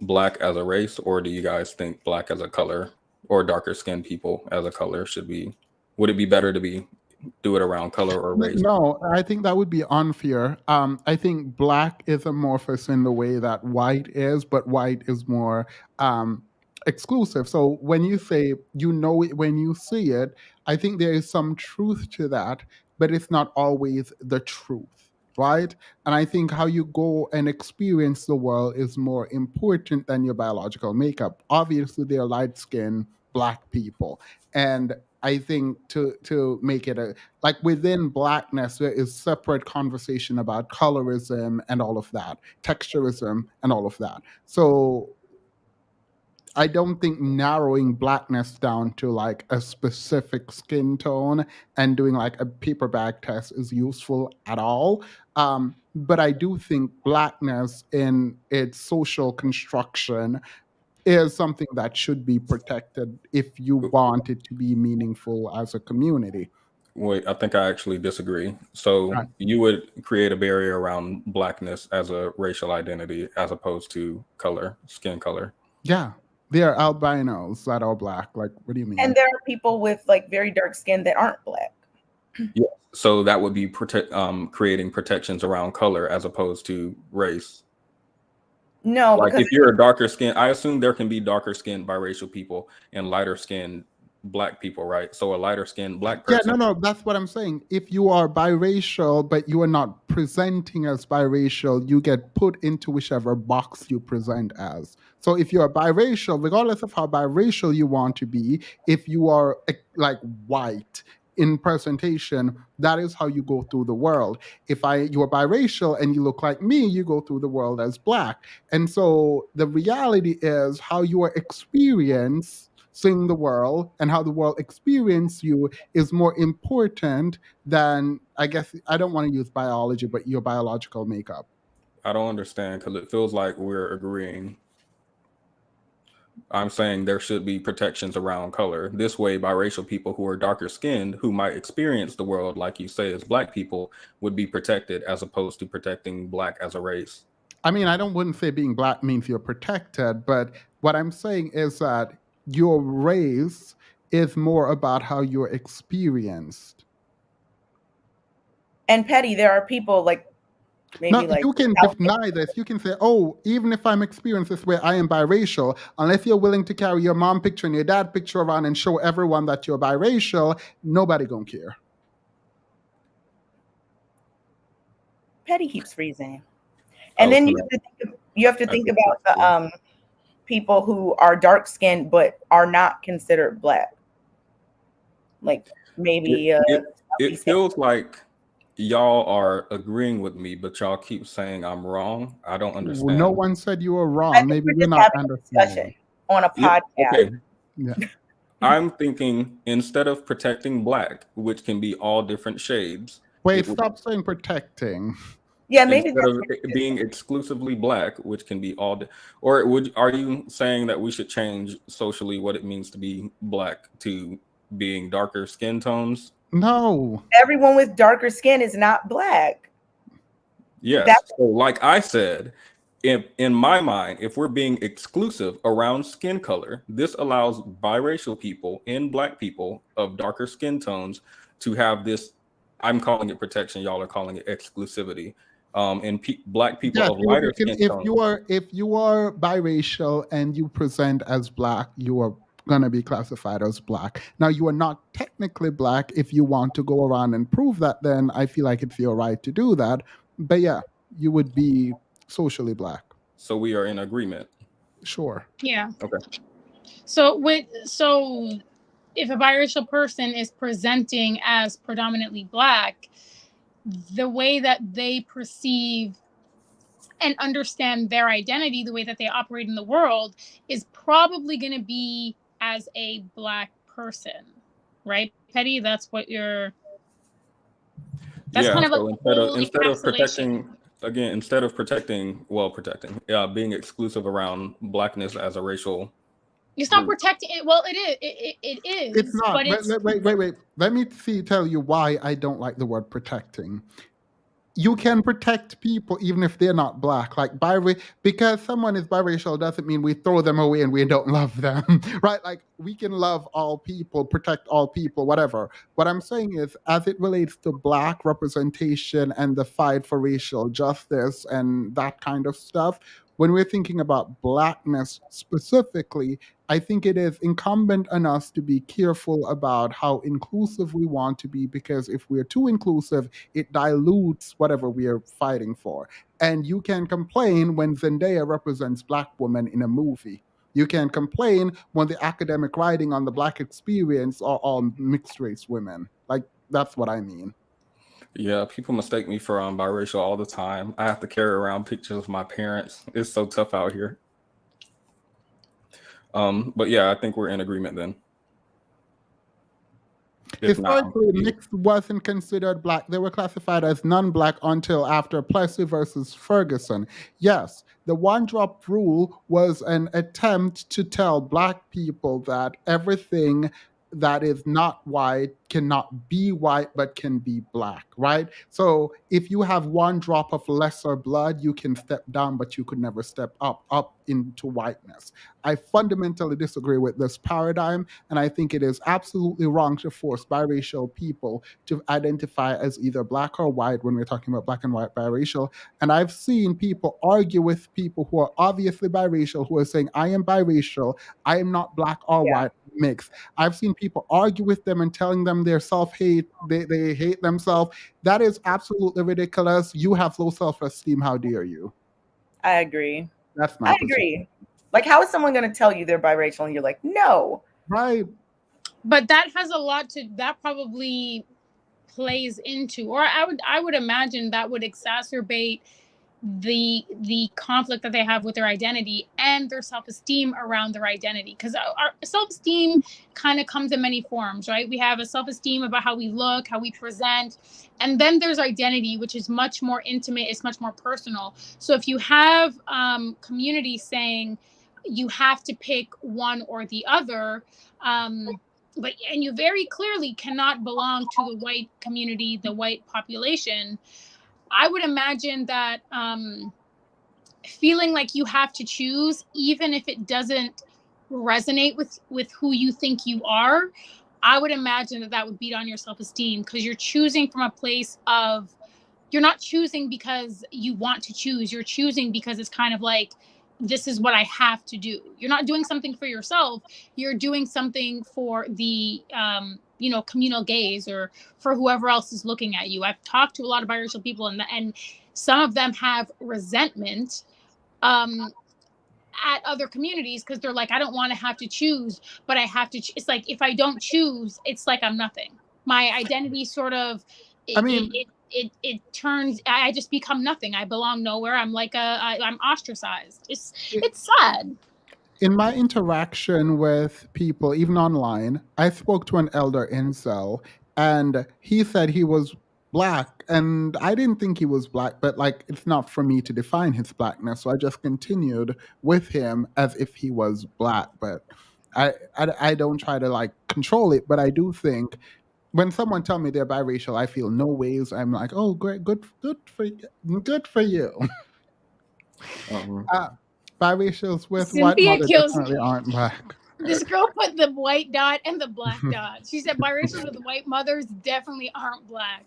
Black as a race, or do you guys think Black as a color or darker skinned people as a color would it be better to do it around color or race? No, I think that would be unfair. I think Black is amorphous in the way that white is, but white is more exclusive. So when you say you know it when you see it, I think there is some truth to that, but it's not always the truth, right? And I think how you go and experience the world is more important than your biological makeup. Obviously, there are light-skinned Black people, and I think to make it like within Blackness, there is separate conversation about colorism and all of that, texturism and all of that. So I don't think narrowing Blackness down to like a specific skin tone and doing like a paper bag test is useful at all. But I do think Blackness in its social construction is something that should be protected if you want it to be meaningful as a community. Wait, I think I actually disagree. So Right. you would create a barrier around blackness as a racial identity as opposed to color, skin color. Yeah. They are albinos that are black. Like, what do you mean? And there are people with like very dark skin that aren't black. Yeah. So that would be creating protections around color as opposed to race. No, Like because if you're a darker skin, I assume there can be darker skinned biracial people and lighter skinned black people, right? So a lighter skinned black Yeah, person. no, that's what I'm saying. If you are biracial, but you are not presenting as biracial, you get put into whichever box you present as. So if you're biracial, regardless of how biracial you want to be, if you are like white in presentation, that is how you go through the world. If you are biracial and you look like me, you go through the world as black. And so the reality is how you are experiencing the world and how the world experience you is more important than, I guess, I don't want to use biology, but your biological makeup. I don't understand because it feels like we're agreeing. I'm saying there should be protections around color. This way, biracial people who are darker skinned, who might experience the world, like you say, as black people, would be protected as opposed to protecting black as a race. I mean, wouldn't say being black means you're protected, but what I'm saying is that your race is more about how you're experienced. And Petty, there are people like maybe No, like you can deny this. You can say, oh, even if I'm experienced this way, I am biracial. Unless you're willing to carry your mom picture and your dad picture around and show everyone that you're biracial, nobody gonna care. Petty keeps freezing. And then you have to think about the people who are dark skinned but are not considered black. Like maybe it feels like y'all are agreeing with me, but y'all keep saying I'm wrong. I don't understand. No one said you were wrong. Maybe we're not understanding. On a podcast. Okay. Yeah. I'm thinking instead of protecting black, which can be all different shades. Wait, stop saying protecting. Yeah, maybe instead of being exclusively black, which can be all, or are you saying that we should change socially what it means to be black to being darker skin tones? No. Everyone with darker skin is not black. Yes. So like I said, in my mind, if we're being exclusive around skin color, this allows biracial people and black people of darker skin tones to have this, I'm calling it protection, y'all are calling it exclusivity. And black people of lighter skin tones. If you are biracial and you present as black, you are going to be classified as black. Now, you are not technically black. If you want to go around and prove that, then I feel like it's your right to do that. But yeah, you would be socially black. So we are in agreement. Sure. Yeah. Okay. So if a biracial person is presenting as predominantly black, the way that they perceive and understand their identity, the way that they operate in the world, is probably going to be as a black person, right, Petty? That's what you're. That's kind of instead of protecting. Again, instead of protecting, being exclusive around blackness as a racial. It's not protecting it. Well, it is. It is. It's not. But wait. Let me tell you why I don't like the word protecting. You can protect people even if they're not black. Like because someone is biracial doesn't mean we throw them away and we don't love them, right? Like we can love all people, protect all people, whatever. What I'm saying is, as it relates to black representation and the fight for racial justice and that kind of stuff, when we're thinking about blackness specifically, I think it is incumbent on us to be careful about how inclusive we want to be, because if we're too inclusive, it dilutes whatever we are fighting for. And you can complain when Zendaya represents black women in a movie. You can complain when the academic writing on the black experience are all mixed race women. Like, that's what I mean. Yeah, people mistake me for biracial all the time. I have to carry around pictures of my parents. It's so tough out here. But yeah, I think we're in agreement then. Historically, mixed wasn't considered black. They were classified as non-black until after Plessy versus Ferguson. Yes, the one-drop rule was an attempt to tell black people that everything that is not white cannot be white but can be black, right? So if you have one drop of lesser blood, you can step down, but you could never step up into whiteness. I fundamentally disagree with this paradigm, and I think it is absolutely wrong to force biracial people to identify as either black or white when we're talking about black and white biracial. And I've seen people argue with people who are obviously biracial who are saying, I am biracial, I am not black or Yeah. white, mixed. I've seen people argue with them and telling them they're self-hate, they hate themselves. That is absolutely ridiculous. You have low self-esteem. How dare you? I agree. That's my position. agree. Like, how is someone going to tell you they're biracial and you're like, no? Right. But that has a lot to, that probably plays into, or I would imagine that would exacerbate the conflict that they have with their identity and their self-esteem around their identity, because our self-esteem kind of comes in many forms, right? We have a self-esteem about how we look, how we present, and then there's identity, which is much more intimate, it's much more personal. So if you have community saying you have to pick one or the other, but and you very clearly cannot belong to the white community, the white population, I would imagine that feeling like you have to choose, even if it doesn't resonate with who you think you are, I would imagine that would beat on your self-esteem, because you're choosing from a place of, you're not choosing because you want to choose, you're choosing because it's kind of like, this is what I have to do. You're not doing something for yourself, you're doing something for the communal gaze, or for whoever else is looking at you. I've talked to a lot of biracial people, and some of them have resentment at other communities, because they're like, I don't want to have to choose, but I have to it's like, if I don't choose, it's like I'm nothing. My identity sort of it turns, I just become nothing. I belong nowhere. I'm like I'm ostracized. It's sad. In my interaction with people, even online, I spoke to an elder incel, and he said he was black, and I didn't think he was black, but like, it's not for me to define his blackness, so I just continued with him as if he was black. But I don't try to like control it, but I do think when someone tell me they're biracial, I feel no ways. I'm like, oh, great, good for you. Biracials with Cynthia white mother kills definitely me. aren't black. This girl put the white dot and the black dot. She said biracials with white mothers definitely aren't black.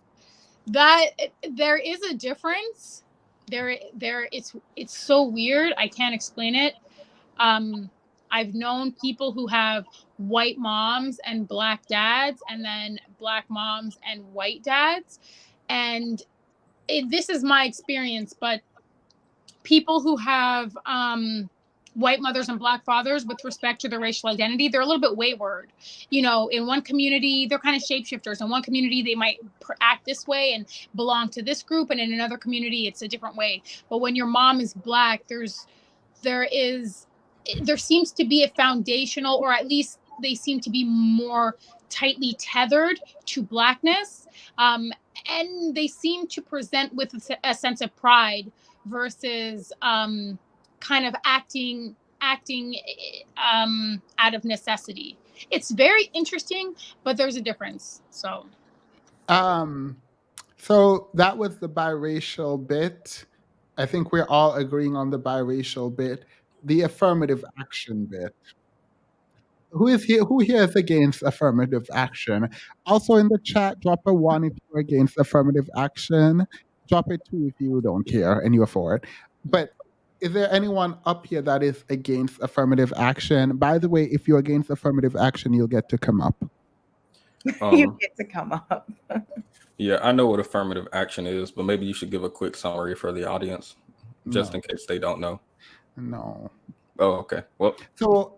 That there is a difference. It's so weird. I can't explain it. I've known people who have white moms and black dads, and then black moms and white dads. And this is my experience, but people who have white mothers and black fathers, with respect to their racial identity, they're a little bit wayward. In one community, they're kind of shapeshifters. In one community, they might act this way and belong to this group, and in another community, it's a different way. But when your mom is black, there seems to be a foundational, or at least they seem to be more tightly tethered to blackness, and they seem to present with a sense of pride versus kind of acting out of necessity. It's very interesting, but there's a difference. So that was the biracial bit. I think we're all agreeing on the biracial bit. The affirmative action bit. Who here is against affirmative action? Also in the chat, drop a 1 if you're against affirmative action. Drop a 2 if you don't care and you're for it. But is there anyone up here that is against affirmative action? By the way, if you're against affirmative action, you'll get to come up. You get to come up. Yeah, I know what affirmative action is, but maybe you should give a quick summary for the audience, just in case they don't know. No. Oh, okay. Well, so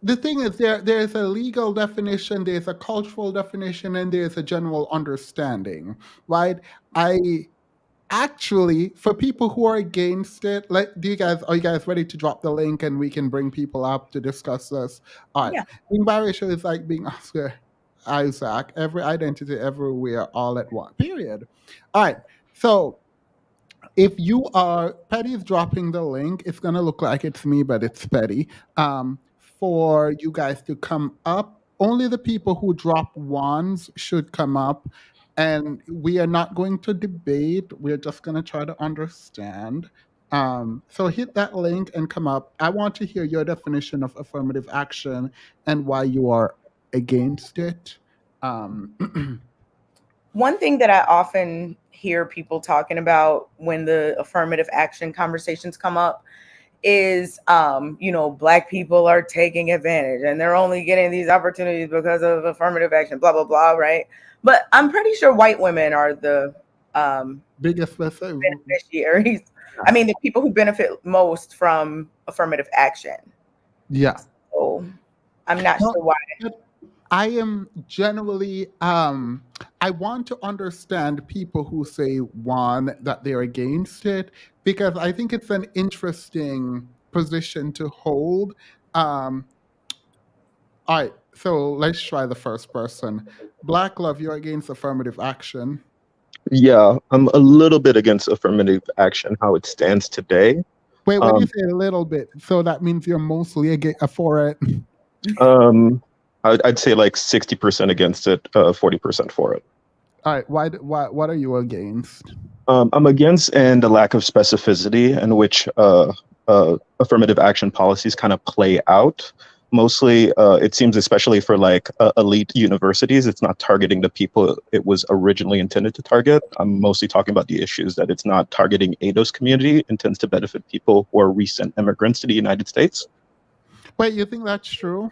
the thing is, there's a legal definition, there's a cultural definition, and there's a general understanding, right? Actually, for people who are against it, are you guys ready to drop the link and we can bring people up to discuss this? All right. Yeah. Being biracial is like being Oscar Isaac, every identity, everywhere, all at once, period. All right. So if you are, Petty's dropping the link. It's going to look like it's me, but it's Petty. For you guys to come up only the people who drop ones should come up. And we are not going to debate. We're just going to try to understand. So hit that link and come up. I want to hear your definition of affirmative action and why you are against it. One thing that I often hear people talking about when the affirmative action conversations come up is, Black people are taking advantage and they're only getting these opportunities because of affirmative action, blah, blah, blah, right? But I'm pretty sure white women are the biggest beneficiaries. I mean, the people who benefit most from affirmative action. Yeah. So I'm not sure why. I am generally, I want to understand people who say, one, that they're against it, because I think it's an interesting position to hold. All right, so let's try the first person. Black Love, you're against affirmative action. Yeah, I'm a little bit against affirmative action, how it stands today. Wait, when you say a little bit, so that means you're mostly for it? I'd say like 60% against it, 40% for it. All right, what are you against? I'm against and the lack of specificity in which affirmative action policies kind of play out. Mostly, it seems, especially for like elite universities, it's not targeting the people it was originally intended to target. I'm mostly talking about the issues that it's not targeting ADOS community and tends to benefit people who are recent immigrants to the United States. Wait, you think that's true?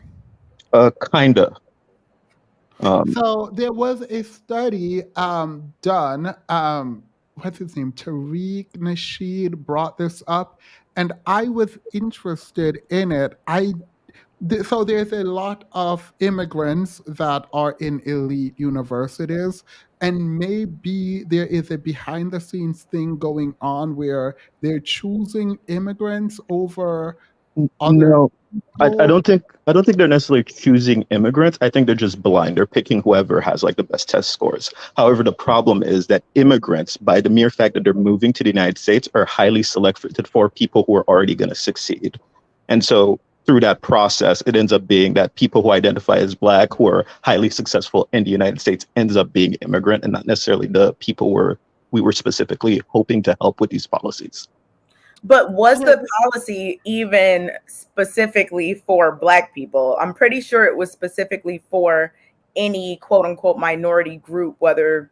Kinda. So there was a study done. What's his name? Tariq Nasheed brought this up, and I was interested in it. So there's a lot of immigrants that are in elite universities, and maybe there is a behind the scenes thing going on where they're choosing immigrants over other. No, I don't think they're necessarily choosing immigrants. I think they're just blind. They're picking whoever has like the best test scores. However, the problem is that immigrants, by the mere fact that they're moving to the United States, are highly selected for people who are already going to succeed. And so through that process, it ends up being that people who identify as Black, who are highly successful in the United States, ends up being immigrant and not necessarily the people we were specifically hoping to help with these policies. But was the policy even specifically for Black people? I'm pretty sure it was specifically for any quote unquote minority group, whether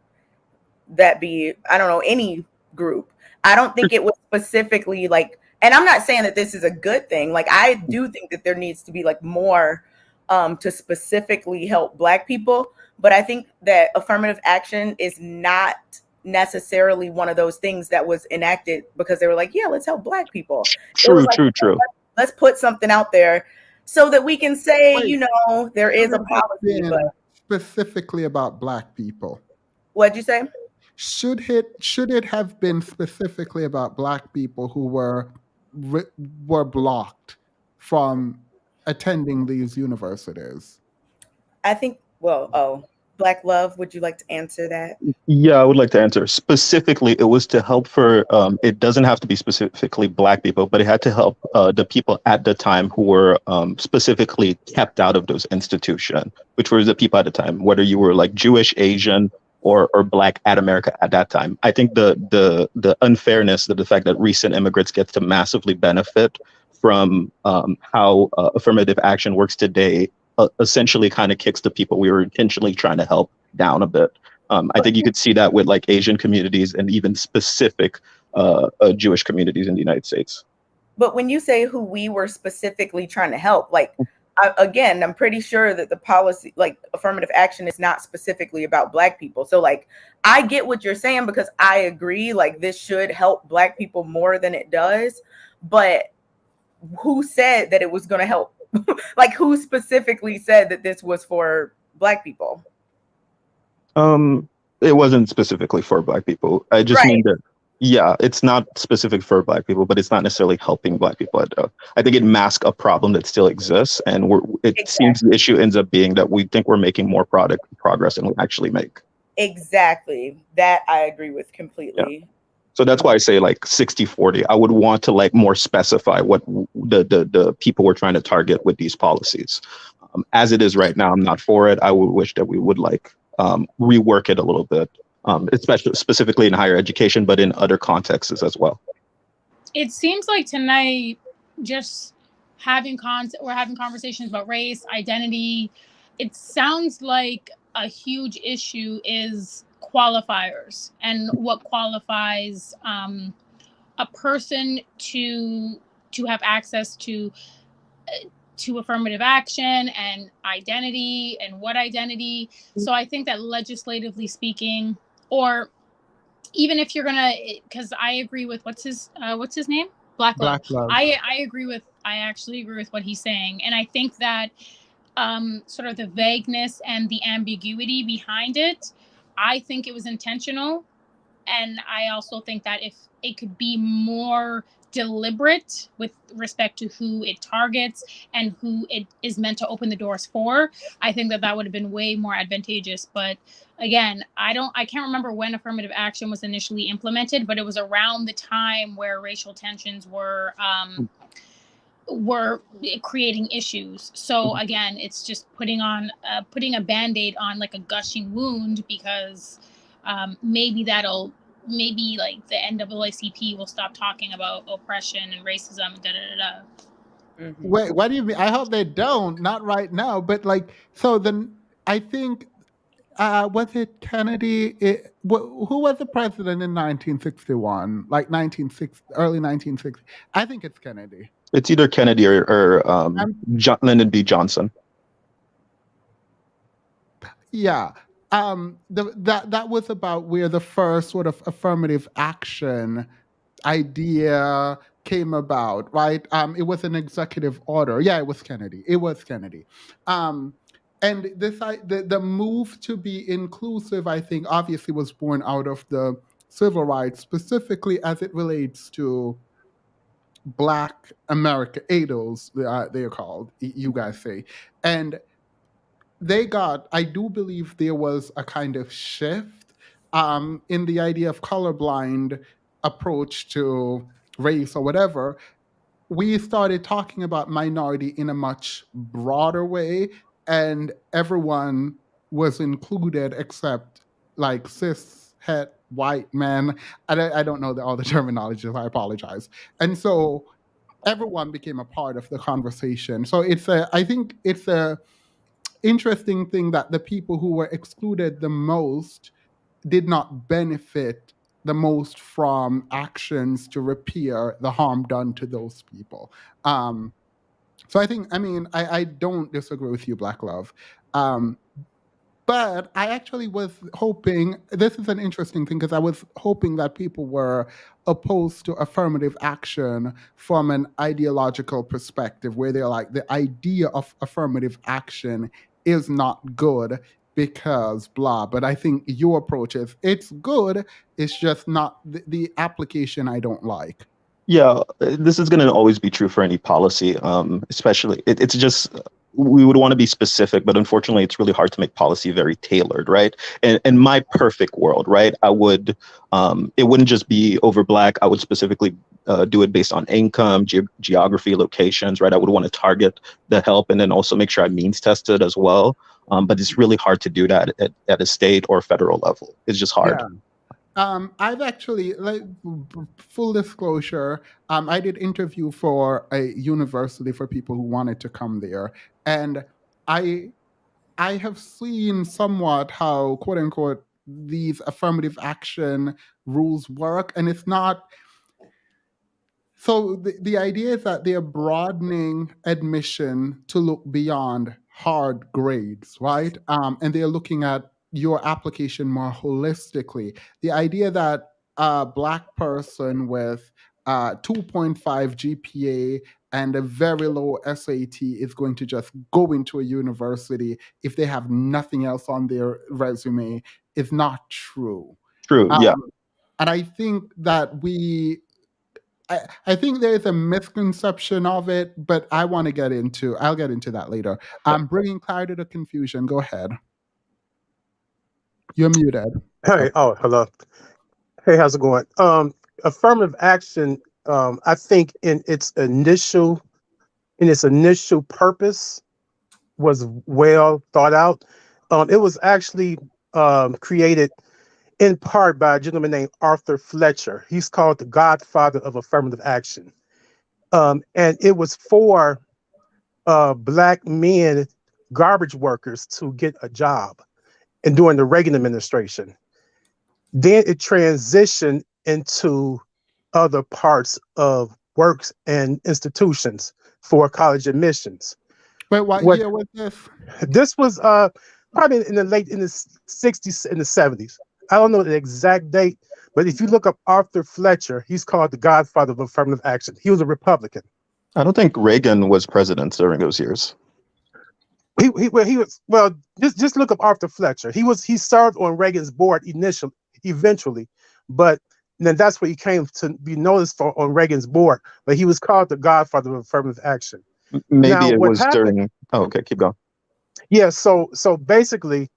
that be, I don't know, any group. I don't think it was specifically like, and I'm not saying that this is a good thing. Like, I do think that there needs to be like more to specifically help Black people. But I think that affirmative action is not necessarily one of those things that was enacted because they were like, yeah, let's help Black people. True. Let's put something out there so that we can say, there is a policy. But specifically about Black people. What'd you say? Should it have been specifically about Black people who were blocked from attending these universities? I think, Black Love, would you like to answer that? Yeah, I would like to answer. Specifically, it was to help for, it doesn't have to be specifically Black people, but it had to help the people at the time who were specifically kept out of those institutions, which were the people at the time, whether you were like Jewish, Asian, or Black at America at that time. I think the unfairness of the fact that recent immigrants get to massively benefit from how affirmative action works today essentially kind of kicks the people we were intentionally trying to help down a bit. I think you could see that with like Asian communities and even specific Jewish communities in the United States. But when you say who we were specifically trying to help, like, I'm pretty sure that the policy, like affirmative action, is not specifically about Black people. So like, I get what you're saying because I agree, like this should help Black people more than it does. But who said that it was going to help? Like, who specifically said that this was for Black people? It wasn't specifically for Black people. I just mean that, yeah, it's not specific for Black people, but it's not necessarily helping Black people. I think it masks a problem that still exists, and seems the issue ends up being that we think we're making more progress than we actually make. Exactly. That I agree with completely. Yeah. So that's why I say like 60-40. I would want to like more specify what the people we're trying to target with these policies. As it is right now, I'm not for it. I would wish that we would rework it a little bit, especially specifically in higher education, but in other contexts as well. It seems like tonight, just we're having conversations about race, identity. It sounds like a huge issue is qualifiers and what qualifies a person to have access to affirmative action and identity and what identity. So I think that legislatively speaking, or even if you're gonna, because I agree with what's his name, Black Love. I actually agree with what he's saying, and I think that sort of the vagueness and the ambiguity behind it, I think it was intentional, and I also think that if it could be more deliberate with respect to who it targets and who it is meant to open the doors for, I think that would have been way more advantageous. But again, I can't remember when affirmative action was initially implemented, but it was around the time where racial tensions were creating issues. So again, it's just putting a Band-Aid on like a gushing wound, because maybe like the NAACP will stop talking about oppression and racism, Wait, what do you mean? I hope they don't. Not right now, but like, so then I think, was it Kennedy? Who was the president in 1961? Like early 1960. I think it's Kennedy. It's either Kennedy or Lyndon B. Johnson. Yeah. That was about where the first sort of affirmative action idea came about, right? It was an executive order. Yeah, it was Kennedy. And the move to be inclusive, I think, obviously was born out of the civil rights, specifically as it relates to Black America, ADOS, they are called, you guys say. And I do believe there was a kind of shift in the idea of colorblind approach to race or whatever. We started talking about minority in a much broader way, and everyone was included except like cis het white men. I don't know all the terminologies, I apologize. And so everyone became a part of the conversation. So I think it's a interesting thing that the people who were excluded the most did not benefit the most from actions to repair the harm done to those people. So I don't disagree with you, Black Love. But I actually was hoping, this is an interesting thing, because I was hoping that people were opposed to affirmative action from an ideological perspective, where they're like, the idea of affirmative action is not good because blah. But I think your approach is, it's good, it's just not the application I don't like. Yeah, this is going to always be true for any policy, especially it's just, we would want to be specific, but unfortunately it's really hard to make policy very tailored, right? And in my perfect world, right, I would, it wouldn't just be over Black. I would specifically do it based on income, geography, locations, right? I would want to target the help and then also make sure I means test it as well. But it's really hard to do that at a state or federal level. It's just hard. Yeah. I've actually, like, full disclosure, I did interview for a university for people who wanted to come there, and I have seen somewhat how, quote unquote, these affirmative action rules work, and it's not. So the idea is that they're broadening admission to look beyond hard grades, right? And they're looking at your application more holistically. The idea that a Black person with 2.5 GPA and a very low SAT is going to just go into a university if they have nothing else on their resume is not true. True, yeah. And I think that I think there is a misconception of it, but I'll get into that later. I'm bringing clarity to confusion. Go ahead. You're muted. Hey, hello. Hey, how's it going? Affirmative action, I think in its initial purpose, was well thought out. It was actually created in part by a gentleman named Arthur Fletcher. He's called the godfather of affirmative action. And it was for Black men, garbage workers, to get a job. And during the Reagan administration, then it transitioned into other parts of works and institutions for college admissions. Wait, what year was this? This was probably in the 60s and the 70s. I don't know the exact date, but if you look up Arthur Fletcher, he's called the godfather of affirmative action. He was a Republican. I don't think Reagan was president during those years. Just look up Arthur Fletcher. He served on Reagan's board eventually, but then that's where he came to be noticed for on Reagan's board. But he was called the godfather of affirmative action. Maybe now, it was happened, during. Oh, okay, keep going. Yeah, so basically,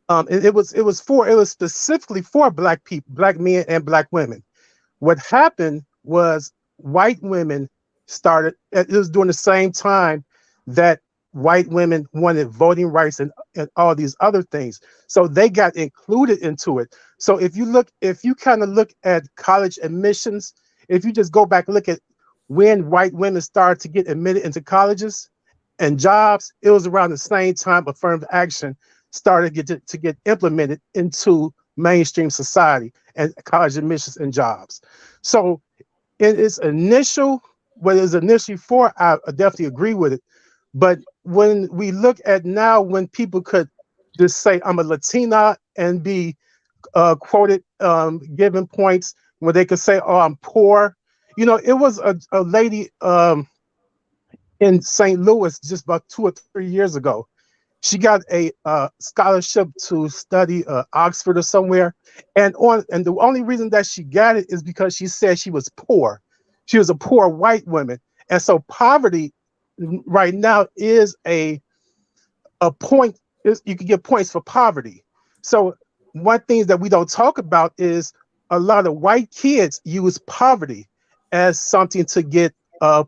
it was specifically for Black people, Black men and Black women. What happened was white women started. It was during the same time that white women wanted voting rights and all these other things. So they got included into it. So if you kind of look at college admissions, if you just go back and look at when white women started to get admitted into colleges and jobs, it was around the same time affirmative action started to get implemented into mainstream society and college admissions and jobs. So in its initial, what it was initially for, I definitely agree with it. But when we look at now, when people could just say, I'm a Latina and be quoted, given points, where they could say, oh, I'm poor. You know, it was a lady in St. Louis just about 2 or 3 years ago. She got a scholarship to study Oxford or somewhere. And the only reason that she got it is because she said she was poor. She was a poor white woman. And so poverty right now is a point. You can get points for poverty. So one thing that we don't talk about is a lot of white kids use poverty as something to get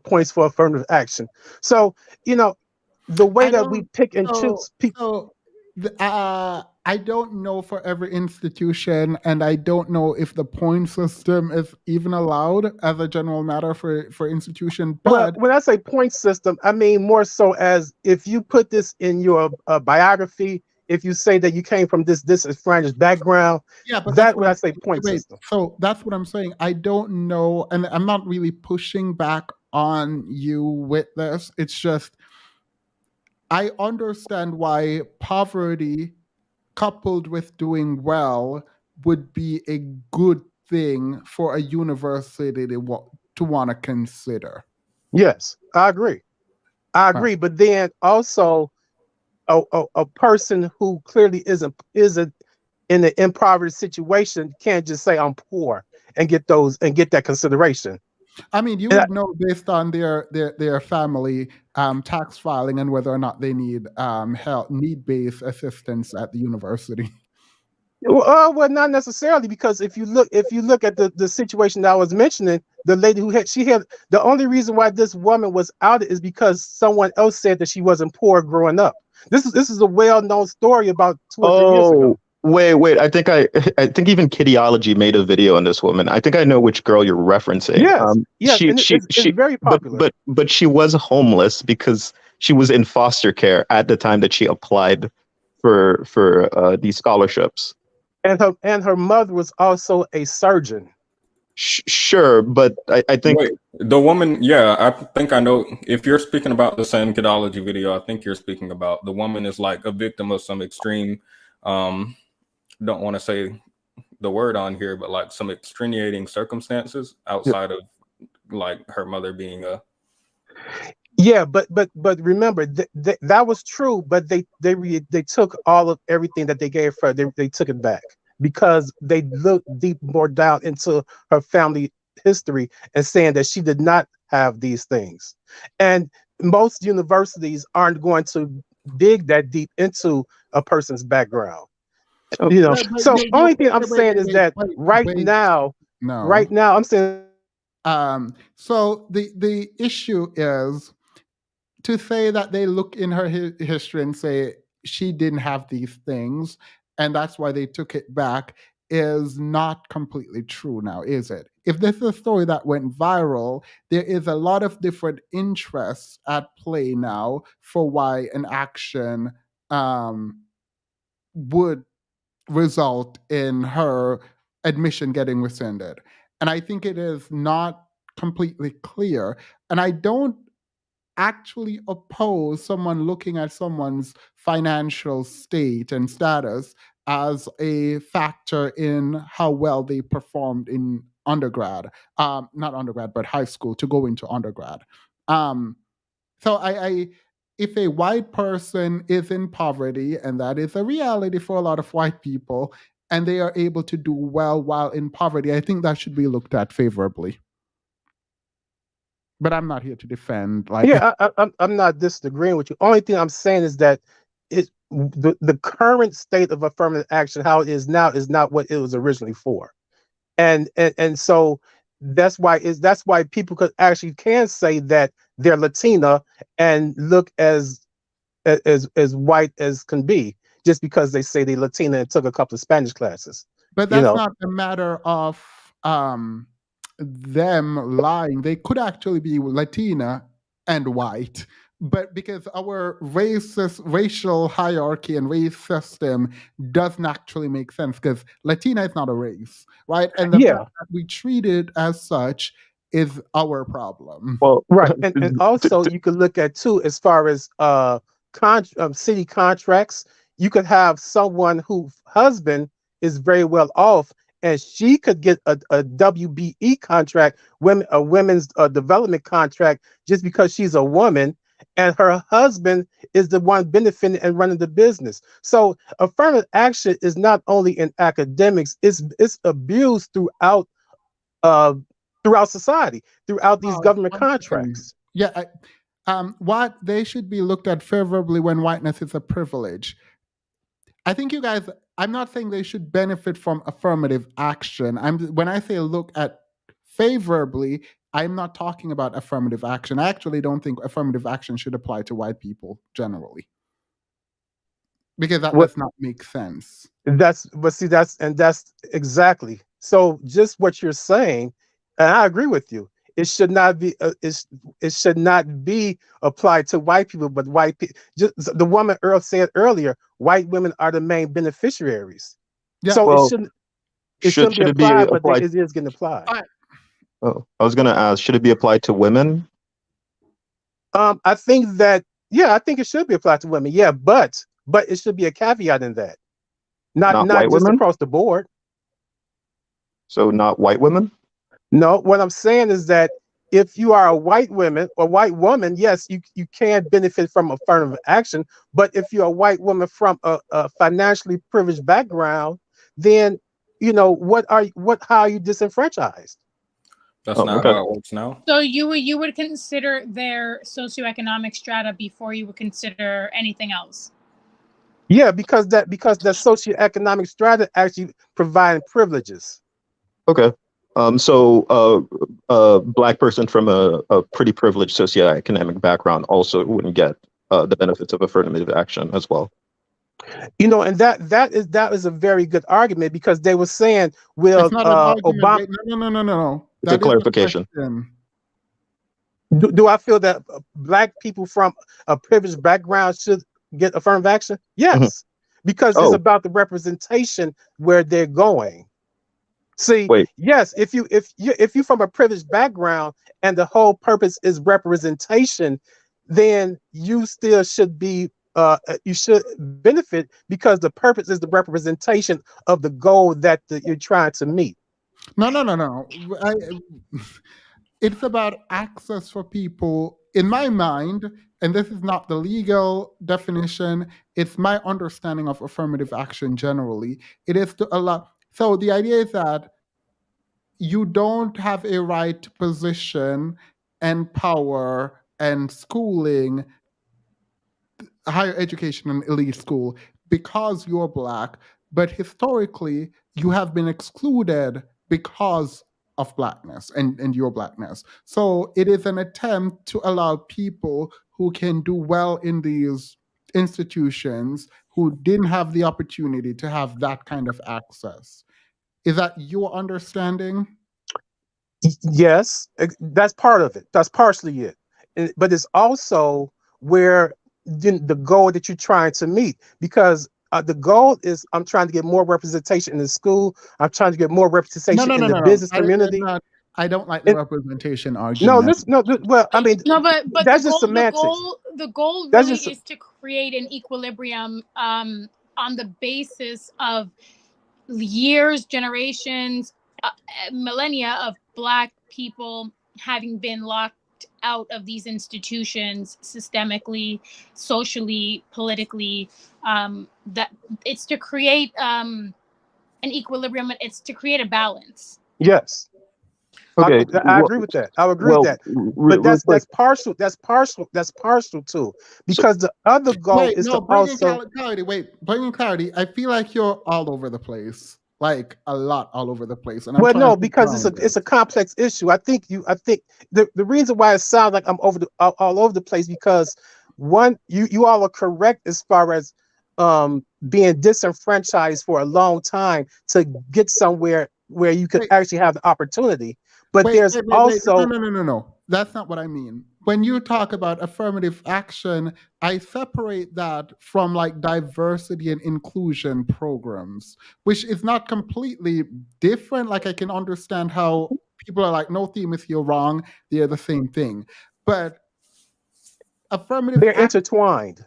points for affirmative action. So, you know, the way that we pick and choose people. I don't know for every institution, and I don't know if the point system is even allowed as a general matter for institution. But well, when I say point system, I mean more so as if you put this in your biography, if you say that you came from this disadvantaged background, yeah, but that's when I say point system. So that's what I'm saying. I don't know, and I'm not really pushing back on you with this. It's just I understand why poverty coupled with doing well would be a good thing for a university to want to consider. Yes, I agree. But then also a person who clearly isn't in an impoverished situation can't just say I'm poor and get that consideration. I mean, you would know based on their family tax filing and whether or not they need need-based assistance at the university. Well, not necessarily, because if you look at the situation that I was mentioning, the lady who had the only reason why this woman was outed is because someone else said that she wasn't poor growing up. This is a well-known story about 2 or 3 years ago. Wait. I think even Kidiology made a video on this woman. I think I know which girl you're referencing. Yes. It's very popular. But she was homeless because she was in foster care at the time that she applied for these scholarships. And her mother was also a surgeon. Sure, but I think the woman. Yeah, I think I know. If you're speaking about the same Kidology video, I think you're speaking about the woman is like a victim of some extreme. Don't want to say the word on here, but like some extenuating circumstances outside of like her mother being a. Yeah, but remember that was true, but they took all of everything that they gave her. They took it back because they looked more down into her family history and saying that she did not have these things. And most universities aren't going to dig that deep into a person's background. You know, so only thing I'm saying is that right now I'm saying. So the issue is to say that they look in her history and say she didn't have these things and that's why they took it back is not completely true now, is it? If this is a story that went viral, there is a lot of different interests at play now for why an action would result in her admission getting rescinded. And I think it is not completely clear. And I don't actually oppose someone looking at someone's financial state and status as a factor in how well they performed in undergrad, not undergrad, but high school to go into undergrad. So if a white person is in poverty, and that is a reality for a lot of white people, and they are able to do well while in poverty, I think that should be looked at favorably. But I'm not here to defend. I'm not disagreeing with you. Only thing I'm saying is that the current state of affirmative action, how it is now, is not what it was originally for, and so that's why people can say that they're Latina and look as white as can be, just because they say they're Latina and took a couple of Spanish classes. But that's not a matter of them lying. They could actually be Latina and white, but because our racial hierarchy and race system doesn't actually make sense, because Latina is not a race, right? And the fact that we treat it as such is our problem. Well, right, and also you could look at too, as far as city contracts. You could have someone whose husband is very well off, and she could get a WBE contract, a women's development contract, just because she's a woman, and her husband is the one benefiting and running the business. So affirmative action is not only in academics; it's abused throughout society, throughout these government contracts. Yeah. What they should be looked at favorably when whiteness is a privilege. I think you guys, I'm not saying they should benefit from affirmative action. When I say look at favorably, I'm not talking about affirmative action. I actually don't think affirmative action should apply to white people generally, because that does not make sense. That's exactly. So just what you're saying, and I agree with you. It should not be. It should not be applied to white people, but white people. Just the woman Earl said earlier, white women are the main beneficiaries. Yeah. So it shouldn't. It shouldn't be applied, but it is getting applied. Oh, I was going to ask, should it be applied to women? I think that I think it should be applied to women. Yeah, but it should be a caveat in that, not just women? Across the board. So not white women? No, what I'm saying is that if you are a white woman or white woman, yes, you can benefit from affirmative action. But if you're a white woman from a financially privileged background, then how are you disenfranchised? That's not how it works now. So you would consider their socioeconomic strata before you would consider anything else? Yeah, because the socioeconomic strata actually provide privileges. Okay. So a black person from a pretty privileged socioeconomic background also wouldn't get the benefits of affirmative action as well. And that is a very good argument, because they were saying, well, it's not an argument. Obama. No. It's a clarification. Do I feel that black people from a privileged background should get affirmative action? Yes, because it's about the representation where they're going. See, yes, if you from a privileged background and the whole purpose is representation, then you still should be you should benefit, because the purpose is the representation of the goal that you're trying to meet. No. It's about access for people. In my mind, and this is not the legal definition, it's my understanding of affirmative action generally. It is to allow. So the idea is that you don't have a right to position and power and schooling, higher education and elite school, because you're black, but historically you have been excluded because of blackness and your blackness. So it is an attempt to allow people who can do well in these institutions who didn't have the opportunity to have that kind of access. Is that your understanding? Yes, that's part of it. That's partially it. But it's also where the goal that you're trying to meet, because the goal is I'm trying to get more representation in the school. I'm trying to get more representation in the business community. I don't like the representation argument. Well, I mean, No, but that's just semantics. The goal That's really just is to create an equilibrium on the basis of years, generations, millennia of Black people having been locked out of these institutions systemically, socially, politically. That it's to create an equilibrium. It's to create a balance. Yes. Okay, I agree with that. I agree with that. But that's partial. That's partial too, because the other goal is to also bringing clarity. I feel like you're all over the place, like a lot all over the place. And no, because it's a complex issue. I think the reason why it sounds like I'm all over the place, because one, you all are correct as far as being disenfranchised for a long time to get somewhere where you could actually have the opportunity. But there's also no. That's not what I mean. When you talk about affirmative action, I separate that from like diversity and inclusion programs, which is not completely different. Like I can understand how people are like, no, Themis, you're wrong. They're the same thing. But they're intertwined.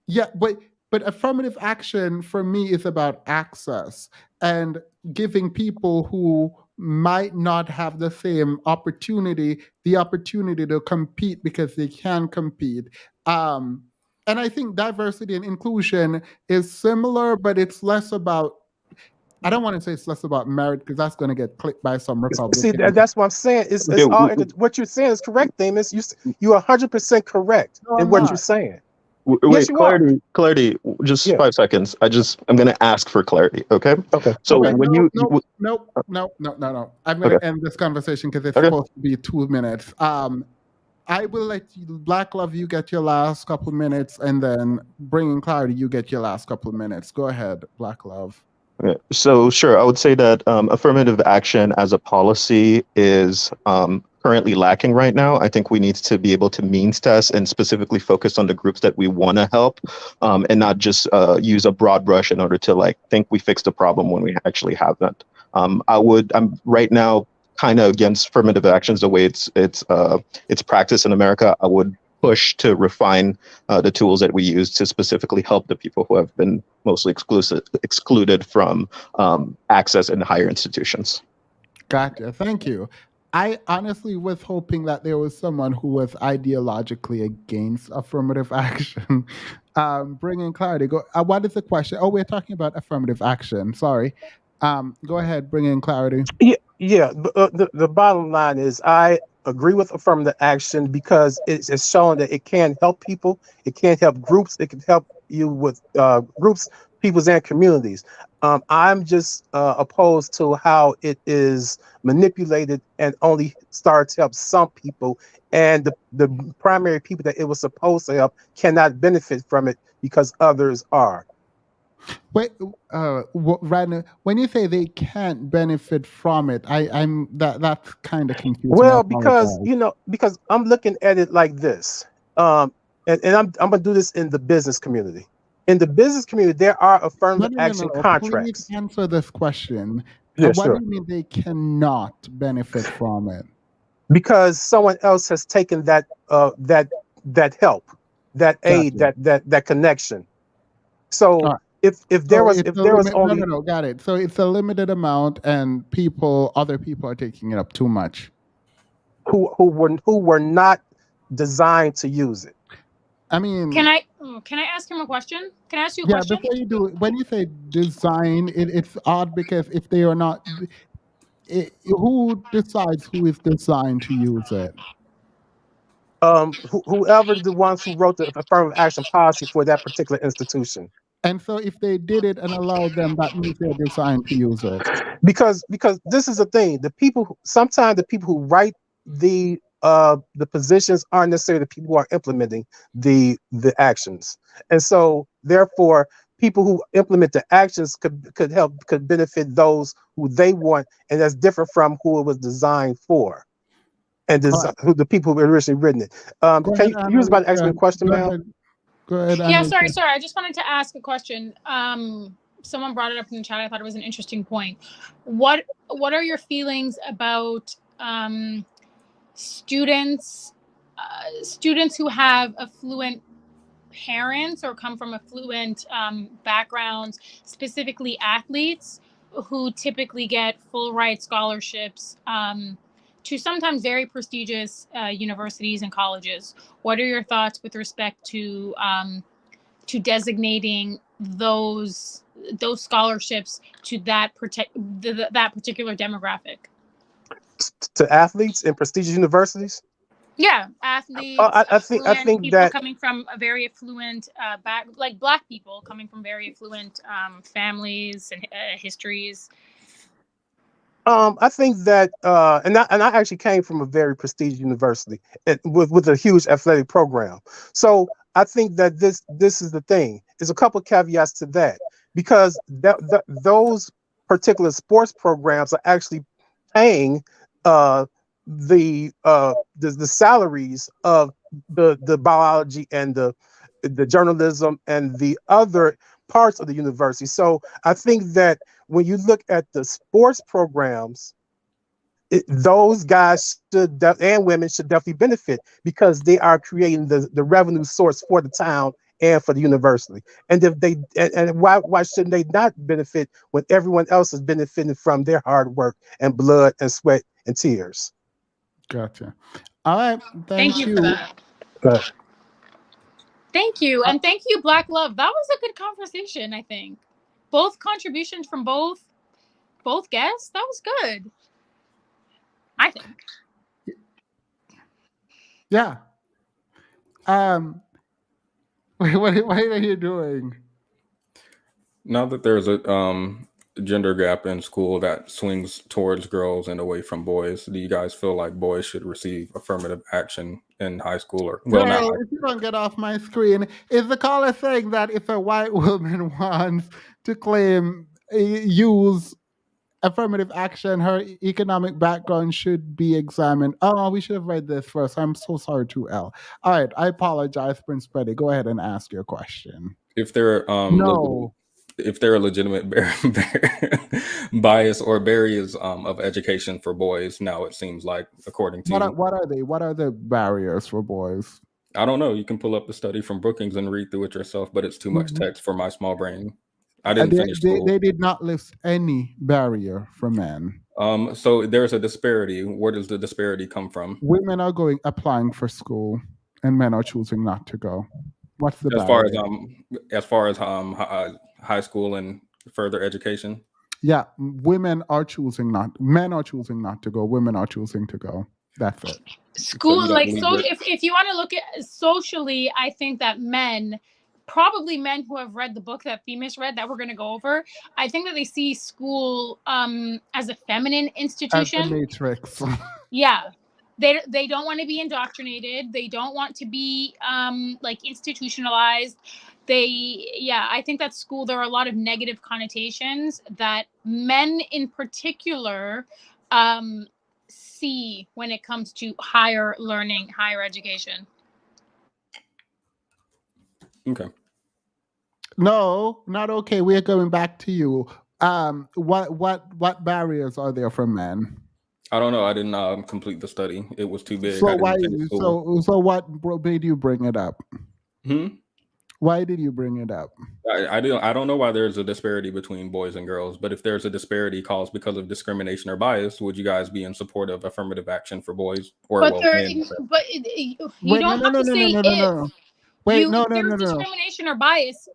Yeah, but affirmative action for me is about access and giving people who might not have the same opportunity, the opportunity to compete because they can compete. And I think diversity and inclusion is similar, but it's less about, I don't want to say it's less about merit because that's going to get clicked by some Republicans. See, that's what I'm saying. It's all what you're saying is correct, Themis. You're 100% correct in what you're saying. Wait, clarity. Just 5 seconds. I'm going to ask for clarity. Okay. Okay. So okay, when no. I'm going to end this conversation because it's supposed to be 2 minutes. I will let you, Black Love, you get your last couple minutes, and then bringing clarity, you get your last couple minutes. Go ahead, Black Love. Okay. So sure, I would say that affirmative action as a policy is currently lacking right now. I think we need to be able to means test and specifically focus on the groups that we want to help, and not just use a broad brush in order to think we fixed the problem when we actually haven't. I'm right now kind of against affirmative actions the way it's practiced in America. I would push to refine the tools that we use to specifically help the people who have been mostly excluded from access in higher institutions. Gotcha. Thank you. I honestly was hoping that there was someone who was ideologically against affirmative action. Bringing clarity. What is the question? Oh, we're talking about affirmative action. Sorry. Go ahead. Bring in clarity. Yeah. The bottom line is I agree with affirmative action because it's shown that it can help people. It can help groups. It can help you with groups, peoples, and communities. I'm just opposed to how it is manipulated and only starts to help some people, and the primary people that it was supposed to help cannot benefit from it because others are. Wait, Radna, when you say they can't benefit from it, that's kind of confusing. Well, because I'm looking at it like this, and I'm gonna do this in the business community. In the business community, there are affirmative action contracts. Please answer this question. Yeah, what do you mean they cannot benefit from it? Because someone else has taken that help, that aid, that connection. So if there was only got it. So it's a limited amount, and other people are taking it up too much. Who were not designed to use it. I mean, can I ask him a question? Can I ask you a question? Yeah, before you do, when you say design, it's odd because if they are not, who decides who is designed to use it? Whoever the ones who wrote the affirmative action policy for that particular institution. And so if they did it and allowed them, that means they're designed to use it. Because this is the thing, sometimes the people who write the the positions aren't necessarily the people who are implementing the actions. And so therefore people who implement the actions could benefit those who they want, and that's different from who it was designed for, and who the people who originally written it. Can you was about to ask me a question, Mel? Go ahead. Yeah, sorry. I just wanted to ask a question. Someone brought it up in the chat. I thought it was an interesting point. What are your feelings about students who have affluent parents or come from affluent backgrounds, specifically athletes who typically get full ride scholarships to sometimes very prestigious universities and colleges? What are your thoughts with respect to designating those scholarships to that particular demographic? To athletes in prestigious universities? Yeah, athletes. I think people that coming from a very affluent like Black people coming from very affluent families and histories. I think that, and I actually came from a very prestigious university with a huge athletic program. So I think that this is the thing. There's a couple of caveats to that, because those particular sports programs are actually paying the salaries of the biology and the journalism and the other parts of the university. So I think that when you look at the sports programs, those guys and women should definitely benefit, because they are creating the revenue source for the town and for the university. And if they and why shouldn't they not benefit when everyone else is benefiting from their hard work and blood and sweat and tears? Gotcha. All right. Thank you for that. Thank you. And thank you, Black Love. That was a good conversation, I think. Both contributions from both guests. That was good, I think. Yeah. What are you doing? Now that there's a gender gap in school that swings towards girls and away from boys, do you guys feel like boys should receive affirmative action in high school? Or Girl, if you don't get off my screen, is the caller saying that if a white woman wants to use affirmative action, her economic background should be examined? Oh, we should have read this first. I'm so sorry, 2L. All right, I apologize, Prince Petty. Go ahead and ask your question. If they're if there are legitimate bias or barriers of education for boys, now it seems like, according to what are they? What are the barriers for boys? I don't know. You can pull up the study from Brookings and read through it yourself, but it's too much text for my small brain. I didn't finish school. They did not list any barrier for men. So there's a disparity. Where does the disparity come from? Women are applying for school, and men are choosing not to go. What's the barrier? As far as high school and further education? Yeah, men are choosing not to go. Women are choosing to go. That's it. School, if you want to look at socially, I think that probably men who have read the book that Themis read that we're going to go over, I think that they see school as a feminine institution. As the Matrix. Yeah. They don't want to be indoctrinated. They don't want to be institutionalized. I think that school, there are a lot of negative connotations that men in particular see when it comes to higher learning, higher education. Okay. No, not okay. We're going back to you. What barriers are there for men? I don't know. I didn't complete the study. It was too big. So what made you bring it up? Why did you bring it up? I don't know why there's a disparity between boys and girls, but if there's a disparity caused because of discrimination or bias, would you guys be in support of affirmative action for boys or men? You don't have to say if. Wait, no. Discrimination or bias,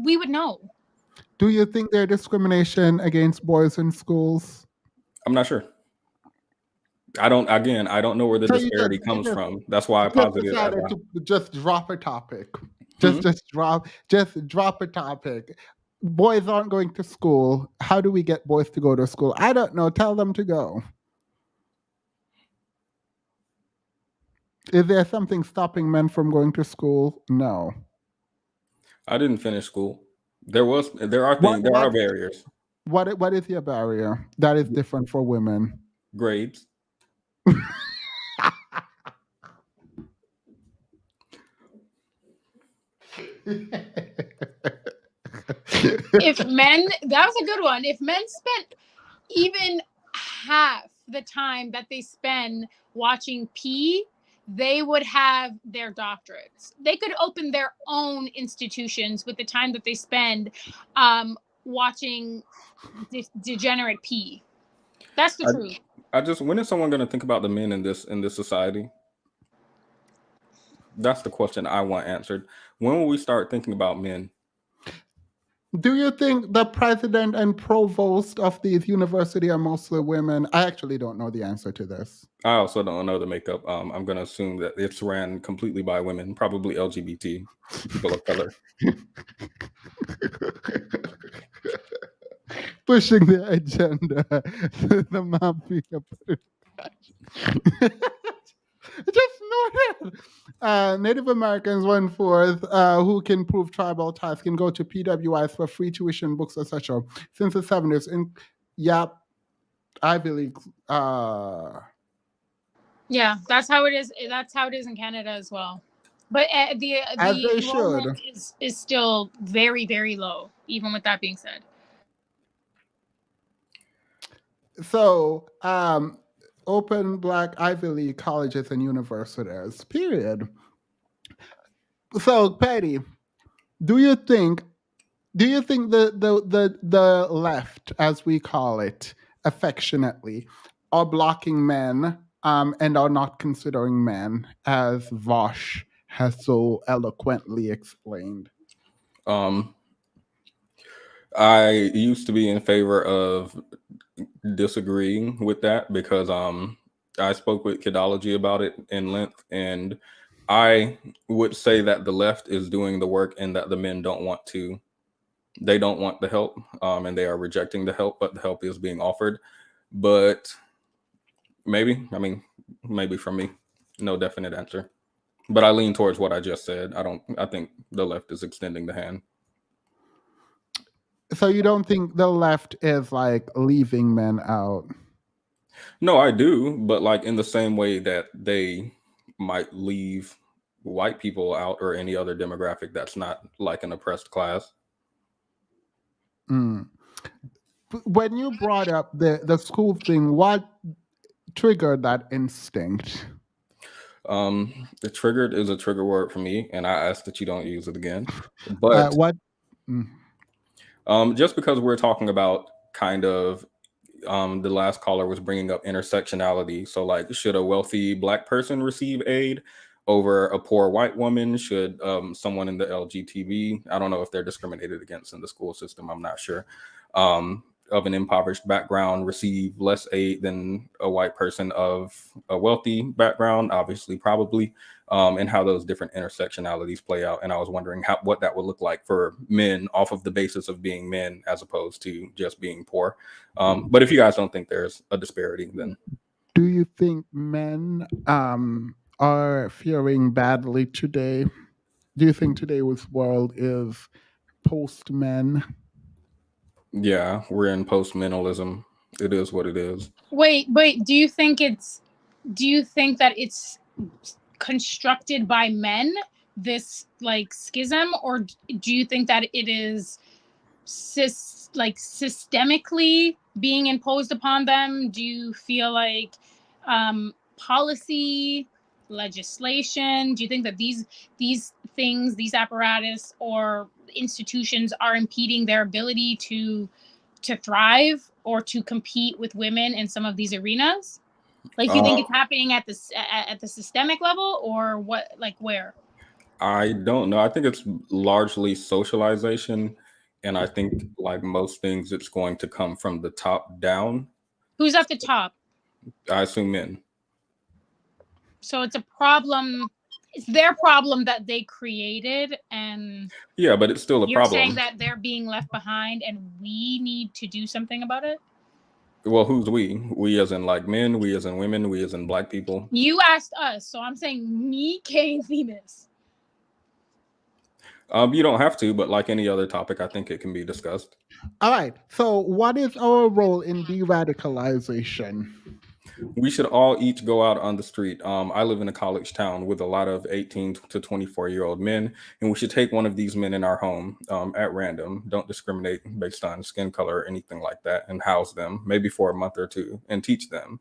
we would know. Do you think there's discrimination against boys in schools? I'm not sure. I don't know where the disparity comes from. That's why I posited to just drop a topic. Just drop a topic. Boys aren't going to school. How do we get boys to go to school? I don't know. Tell them to go. Is there something stopping men from going to school? No. I didn't finish school. There are barriers. What is your barrier that is different for women? Grades. If men, that was a good one. If men spent even half the time that they spend watching P, they would have their doctorates. They could open their own institutions with the time that they spend watching degenerate P. That's the truth. When is someone going to think about the men in this society? That's the question I want answered. When will we start thinking about men? Do you think the president and provost of these universities are mostly women? I actually don't know the answer to this. I also don't know the makeup. I'm going to assume that it's ran completely by women, probably LGBT people of color. Pushing the agenda. The mafia. Just know that. Native Americans 1/4 who can prove tribal ties can go to PWIs for free tuition, books, etc. Since the 70s. Ivy League. Yeah, that's how it is. That's how it is in Canada as well. But the enrollment is still very, very low, even with that being said. So, open Black Ivy League colleges and universities, period. So, Patty, do you think the left, as we call it affectionately, are blocking men and are not considering men, as Vosh has so eloquently explained? I used to be in favor of disagreeing with that because I spoke with Kidology about it in length, and I would say that the left is doing the work and that the men don't want to. They don't want the help, and they are rejecting the help, but the help is being offered. But maybe from me, no definite answer. But I lean towards what I just said. I think the left is extending the hand. So you don't think the left is like leaving men out? No, I do, but like in the same way that they might leave white people out or any other demographic that's not like an oppressed class. Mm. When you brought up the school thing, what triggered that instinct? The triggered is a trigger word for me, and I ask that you don't use it again. But what? Just because we're talking about kind of the last caller was bringing up intersectionality. So like, should a wealthy Black person receive aid over a poor white woman? Should someone in the LGTB, I don't know if they're discriminated against in the school system, I'm not sure, of an impoverished background receive less aid than a white person of a wealthy background? Obviously, probably. And how those different intersectionalities play out. And I was wondering what that would look like for men off of the basis of being men as opposed to just being poor. But if you guys don't think there's a disparity, then. Do you think men are faring badly today? Do you think today's world is post-men? Yeah, we're in post-mentalism. It is what it is. Wait, do you think that it's constructed by men, this like schism, or do you think that it is systemically being imposed upon them? Do you feel like policy, legislation, do you think that these things, these apparatus or institutions are impeding their ability to thrive or to compete with women in some of these arenas? Like, you think it's happening at the systemic level, or what? Like, where? I don't know. I think it's largely socialization, and I think like most things, it's going to come from the top down. Who's at the top? I assume men. So it's a problem. It's their problem that they created, and yeah, but it's still a problem. You're saying that they're being left behind, and we need to do something about it. Well, who's we? We as in like men, we as in women, we as in black people. You asked us, so I'm saying me, Kay, and Themis. You don't have to, but like any other topic, I think it can be discussed. All right. So, what is our role in de-radicalization? We should all each go out on the street. I live in a college town with a lot of 18 to 24-year-old men, and we should take one of these men in our home at random. Don't discriminate based on skin color or anything like that, and house them maybe for a month or two and teach them.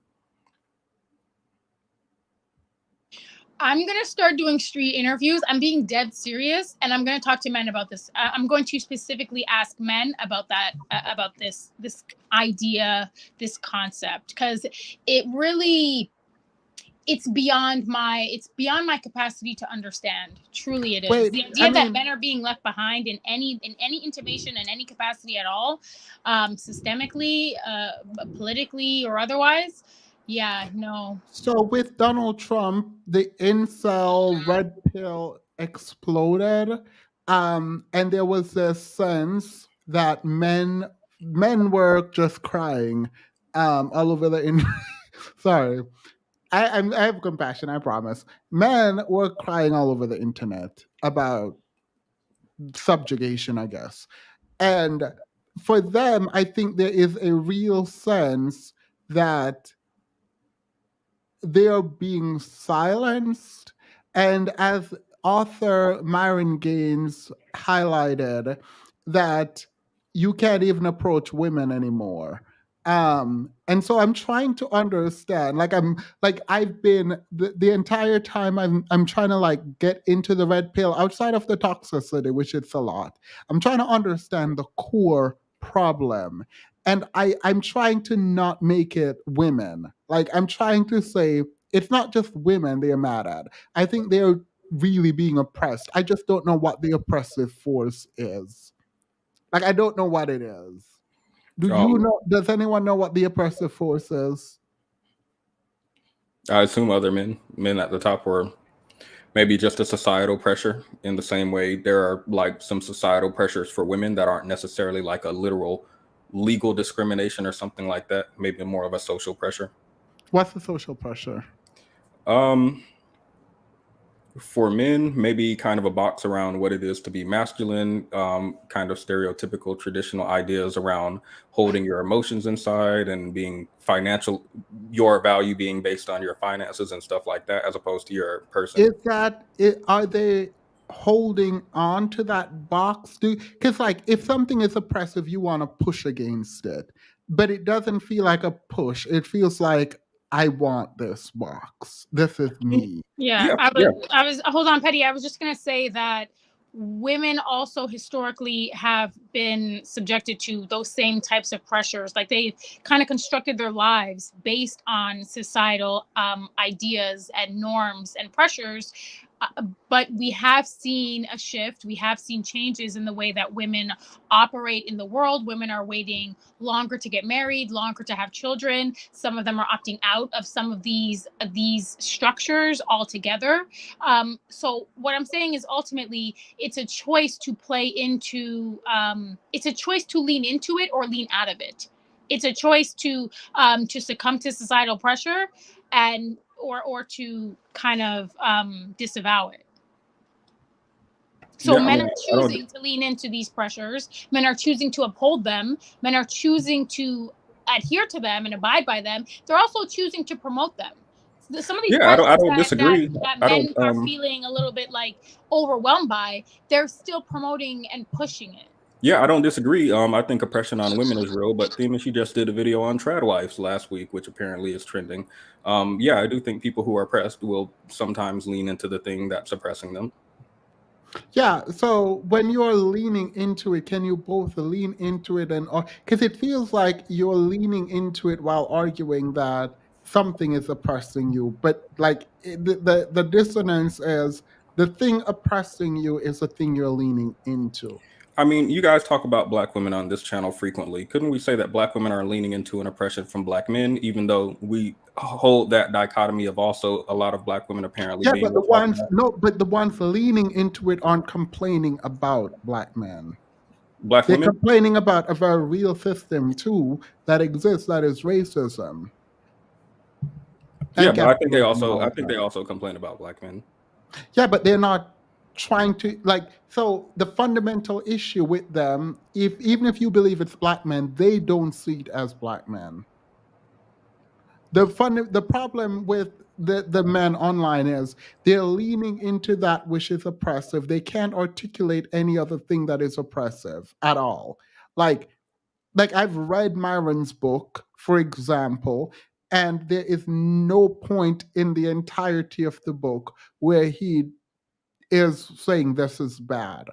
I'm going to start doing street interviews. I'm being dead serious, and I'm going to talk to men about this. I'm going to specifically ask men about that, about this idea, this concept, because it really, it's beyond my capacity to understand. Truly, it is. Wait, The idea that men are being left behind in any intimation, in any capacity at all, systemically, politically, or otherwise. Yeah, no. So with Donald Trump, the incel red pill exploded, and there was this sense that men were just crying all over the sorry. I have compassion, I promise. Men were crying all over the internet about subjugation, I guess. And for them, I think there is a real sense that they're being silenced. And as author Myron Gaines highlighted, that you can't even approach women anymore. And so I'm trying to understand, I've been the entire time I'm trying to like get into the red pill outside of the toxicity, which it's a lot. I'm trying to understand the core problem. And I'm trying to not make it women. Like I'm trying to say it's not just women they're mad at. I think they're really being oppressed. I just don't know what the oppressive force is. Like I don't know what it is. Do you know? Does anyone know what the oppressive force is? I assume other men at the top were maybe just a societal pressure in the same way there are like some societal pressures for women that aren't necessarily like a literal legal discrimination or something like that. Maybe more of a social pressure. What's the social pressure? For men, maybe kind of a box around what it is to be masculine, kind of stereotypical traditional ideas around holding your emotions inside and being financial, your value being based on your finances and stuff like that, as opposed to your person. Is that it? Are they holding on to that box? Because like if something is oppressive, you want to push against it, but it doesn't feel like a push. It feels like I want this box. This is me. Yeah. I was hold on, Petty. I was just gonna say that women also historically have been subjected to those same types of pressures. Like they kind of constructed their lives based on societal ideas and norms and pressures. But we have seen a shift. We have seen changes in the way that women operate in the world. Women are waiting longer to get married, longer to have children. Some of them are opting out of some of these structures altogether. So what I'm saying is ultimately it's a choice to play into, it's a choice to lean into it or lean out of it. It's a choice to succumb to societal pressure and or to kind of disavow it. So men are choosing to lean into these pressures. Men are choosing to uphold them. Men are choosing to adhere to them and abide by them. They're also choosing to promote them. Some of these I don't disagree. that men are feeling a little bit like overwhelmed by, they're still promoting and pushing it. Yeah, I don't disagree. I think oppression on women is real, but Themis, you just did a video on trad wives last week, which apparently is trending. Yeah, I do think people who are oppressed will sometimes lean into the thing that's oppressing them. Yeah, so when you're leaning into it, can you both lean into it and because it feels like you're leaning into it while arguing that something is oppressing you, but like the dissonance is the thing oppressing you is the thing you're leaning into. I mean, you guys talk about Black women on this channel frequently. Couldn't we say that Black women are leaning into an oppression from Black men, even though we hold that dichotomy of also a lot of Black women apparently being... but the ones leaning into it aren't complaining about Black men. Black They're women? complaining about a very real system too that exists, that is racism. Yeah, And but I think they capitalism. also complain about black men. Yeah, but they're not trying to so the fundamental issue with them, even if you believe it's black men, they don't see it as black men. The problem with the men online is they're leaning into that which is oppressive. They can't articulate any other thing that is oppressive at all. Like I've read Myron's book, for example, and there is no point in the entirety of the book where he is saying this is bad.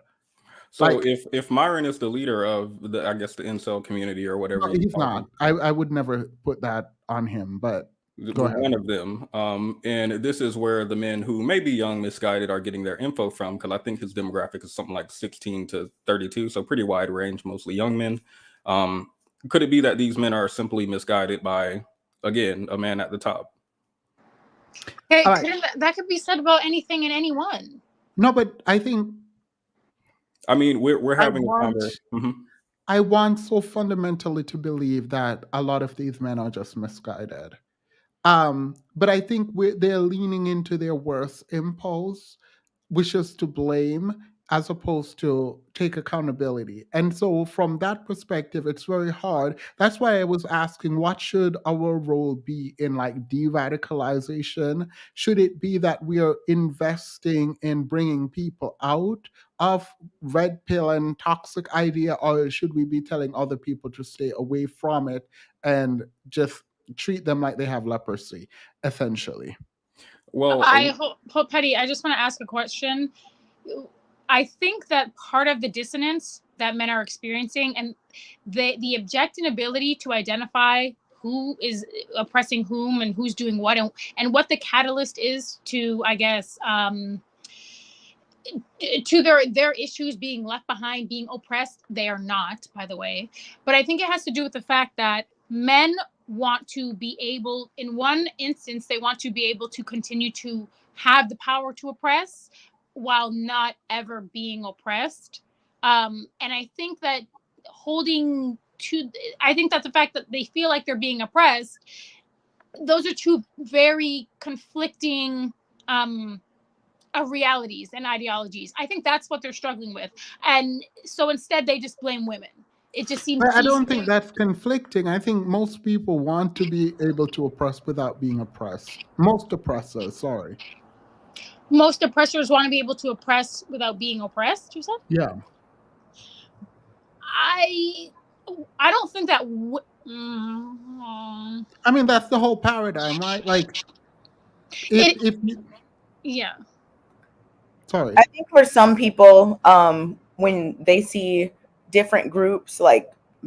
So if Myron is the leader of the incel community or whatever No, he's not. I would never put that on him, but go ahead. One of them. And this is where the men who may be young, misguided, are getting their info from, because I think his demographic is something like 16 to 32, so pretty wide range, mostly young men. Could it be that these men are simply misguided by, again, a man at the top? Hey, that could be said about anything and anyone. No, but I think. I mean, we're having a conversation. I want so fundamentally to believe that a lot of these men are just misguided. But I think they're leaning into their worst impulse, which is to blame as opposed to take accountability. And so from that perspective, it's very hard. That's why I was asking, what should our role be in de-radicalization? Should it be that we are investing in bringing people out of red pill and toxic idea, or should we be telling other people to stay away from it and just treat them like they have leprosy, essentially? Well, Petty, I just want to ask a question. I think that part of the dissonance that men are experiencing and the objective ability to identify who is oppressing whom and who's doing what and what the catalyst is to, I guess, to their issues being left behind, being oppressed. They are not, by the way. But I think it has to do with the fact that men want to be able, in one instance, they want to be able to continue to have the power to oppress while not ever being oppressed. And I think that I think that the fact that they feel like they're being oppressed, those are two very conflicting realities and ideologies. I think that's what they're struggling with. And so instead they just blame women. It just seems I don't think that's conflicting. I think most people want to be able to oppress without being oppressed. Most oppressors, sorry. Most oppressors want to be able to oppress without being oppressed, you said? Yeah. I don't think that I mean, that's the whole paradigm, right? If you... Yeah. Sorry. I think for some people, when they see different groups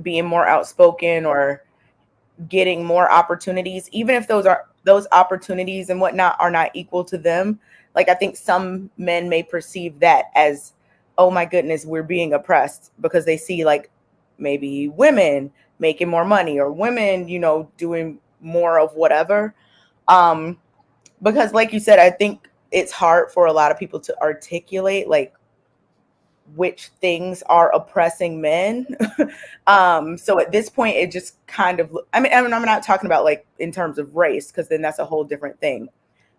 being more outspoken or getting more opportunities, even if those opportunities and whatnot are not equal to them, I think some men may perceive that as, oh my goodness, we're being oppressed, because they see maybe women making more money or women, doing more of whatever. Because like you said, I think it's hard for a lot of people to articulate which things are oppressing men. So at this point, it just kind of, I'm not talking about in terms of race, because then that's a whole different thing.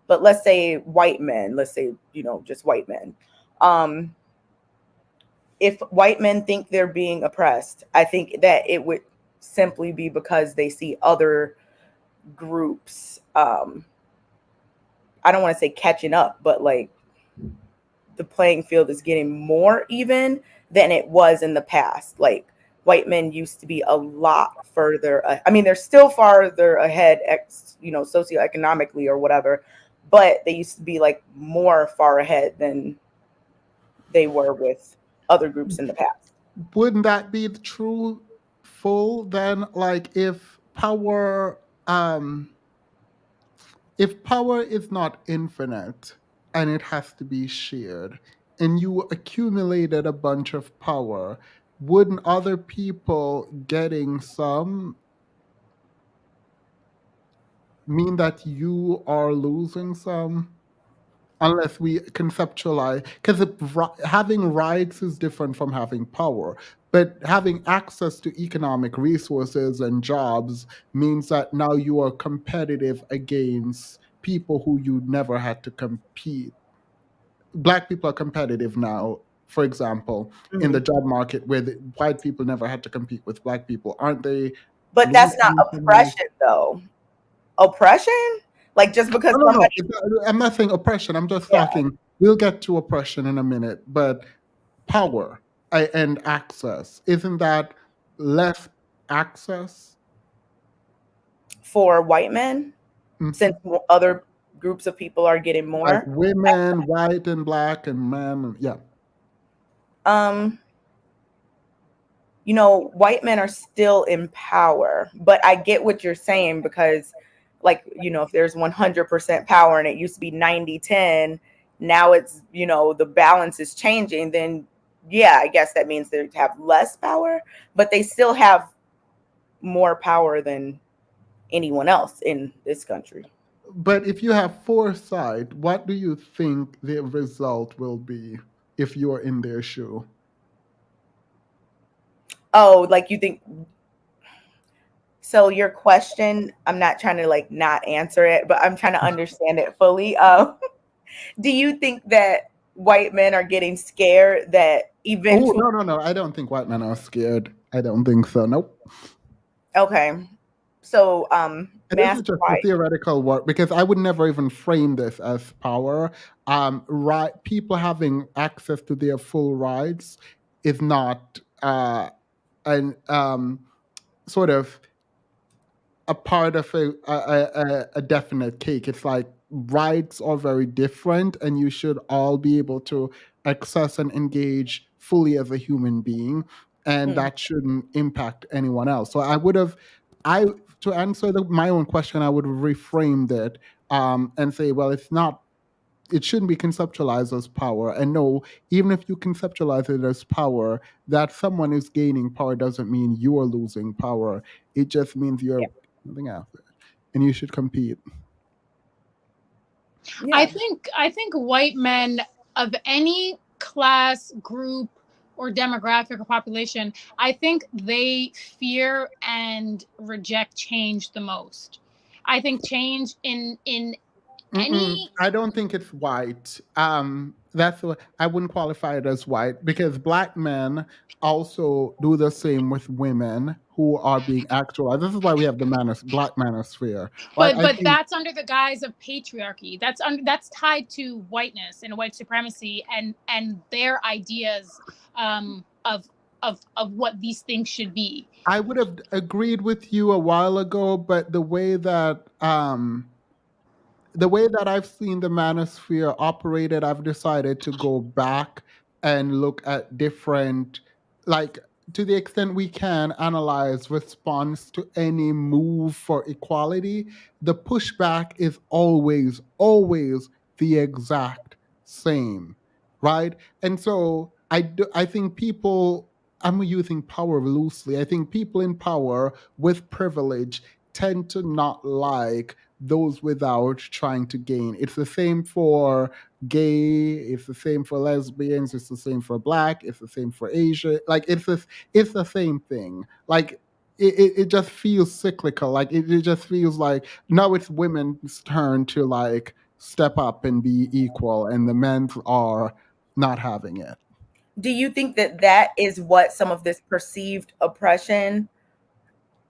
But let's say white men, just white men. If white men think they're being oppressed, I think that it would simply be because they see other groups, I don't want to say catching up, but the playing field is getting more even than it was in the past. White men used to be a lot further. They're still farther ahead, socioeconomically or whatever, but they used to be more far ahead than they were with other groups in the past. Wouldn't that be the true full then? If power is not infinite and it has to be shared, and you accumulated a bunch of power, wouldn't other people getting some mean that you are losing some? Unless we conceptualize, because having rights is different from having power. But having access to economic resources and jobs means that now you are competitive against people who you never had to compete. Black people are competitive now, for example, in the job market where white people never had to compete with black people. Aren't they? But that's not losing some ways? oppression, though. Oppression? Like just because No, no, no. somebody. I'm not saying oppression. I'm just Yeah. talking. We'll get to oppression in a minute, but power and access, isn't that less access? For white men, Mhm. since other groups of people are getting Like more. women, white and black and men. Yeah. You know, white men are still in power, but I get what you're saying because, like, you know, if there's 100% power and it used to be 90-10, now it's, you know, the balance is changing, then yeah, I guess that means they have less power, but they still have more power than anyone else in this country. But if you have foresight, what do you think the result will be if you're in their shoe? Oh, like you think. So your question, I'm not trying to like not answer it, but I'm trying to understand it fully. Do you think that white men are getting scared that Oh, eventually? no. I don't think white men are scared. I don't think so. Nope. Okay. So This is Master just a White. theoretical work because I would never even frame this as power. Right, people having access to their full rights is not an sort of a part of a definite cake. It's like rights are very different, and you should all be able to access and engage fully as a human being, and that shouldn't impact anyone else. So I to answer my own question, I would have reframed it and say, well, it shouldn't be conceptualized as power. And no, even if you conceptualize it as power, that someone is gaining power doesn't mean you are losing power. It just means you're nothing out there, and you should compete. Yeah. I think white men of any class, group, or demographic or population, I think they fear and reject change the most. I think change in any. I don't think it's white. That's what I wouldn't qualify it as white because black men also do the same with women who are being actualized. This is why we have the black manosphere, right? But that's under the guise of patriarchy. That's tied to whiteness and white supremacy and their ideas of what these things should be. I would have agreed with you a while ago, but the way that I've seen the manosphere operated, I've decided to go back and look at different, like, to the extent we can analyze response to any move for equality. The pushback is always the exact same, right? And so I think people, I'm using power loosely. I think people in power with privilege tend to not like those without trying to gain. It's the same for gay, it's the same for lesbians, it's the same for black, it's the same for Asia. Like it's the same thing. Like it just feels cyclical. Like it just feels like now it's women's turn to like step up and be equal, and the men are not having it. Do you think that that is what some of this perceived oppression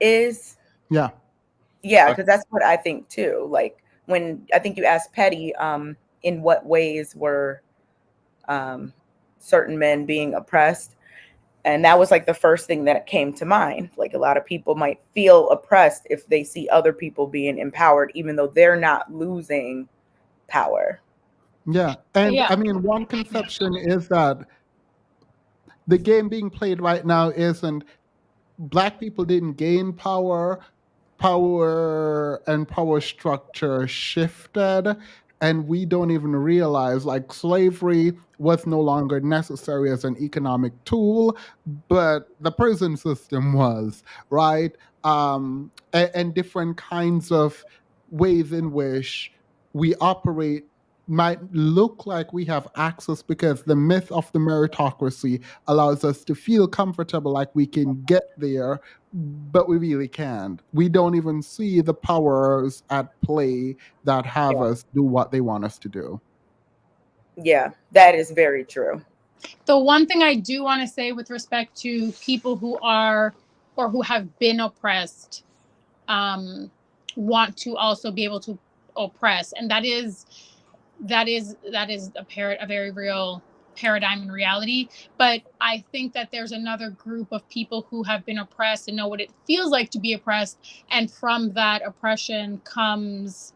is? Yeah. Yeah, because that's what I think too. Like when I think you asked Petty, in what ways were certain men being oppressed? And that was like the first thing that came to mind. Like a lot of people might feel oppressed if they see other people being empowered, even though they're not losing power. Yeah. And Yeah. I mean, one conception is that the game being played right now isn't black people didn't gain power, power and power structure shifted, and we don't even realize like slavery was no longer necessary as an economic tool, but the prison system was, right? And different kinds of ways in which we operate might look like we have access because the myth of the meritocracy allows us to feel comfortable like we can get there, but we really can't. We don't even see the powers at play that have us do what they want us to do. Yeah, that is very true. The one thing I do want to say with respect to people who are or who have been oppressed, want to also be able to oppress, and that is a very real paradigm in reality. But I think that there's another group of people who have been oppressed and know what it feels like to be oppressed, and from that oppression comes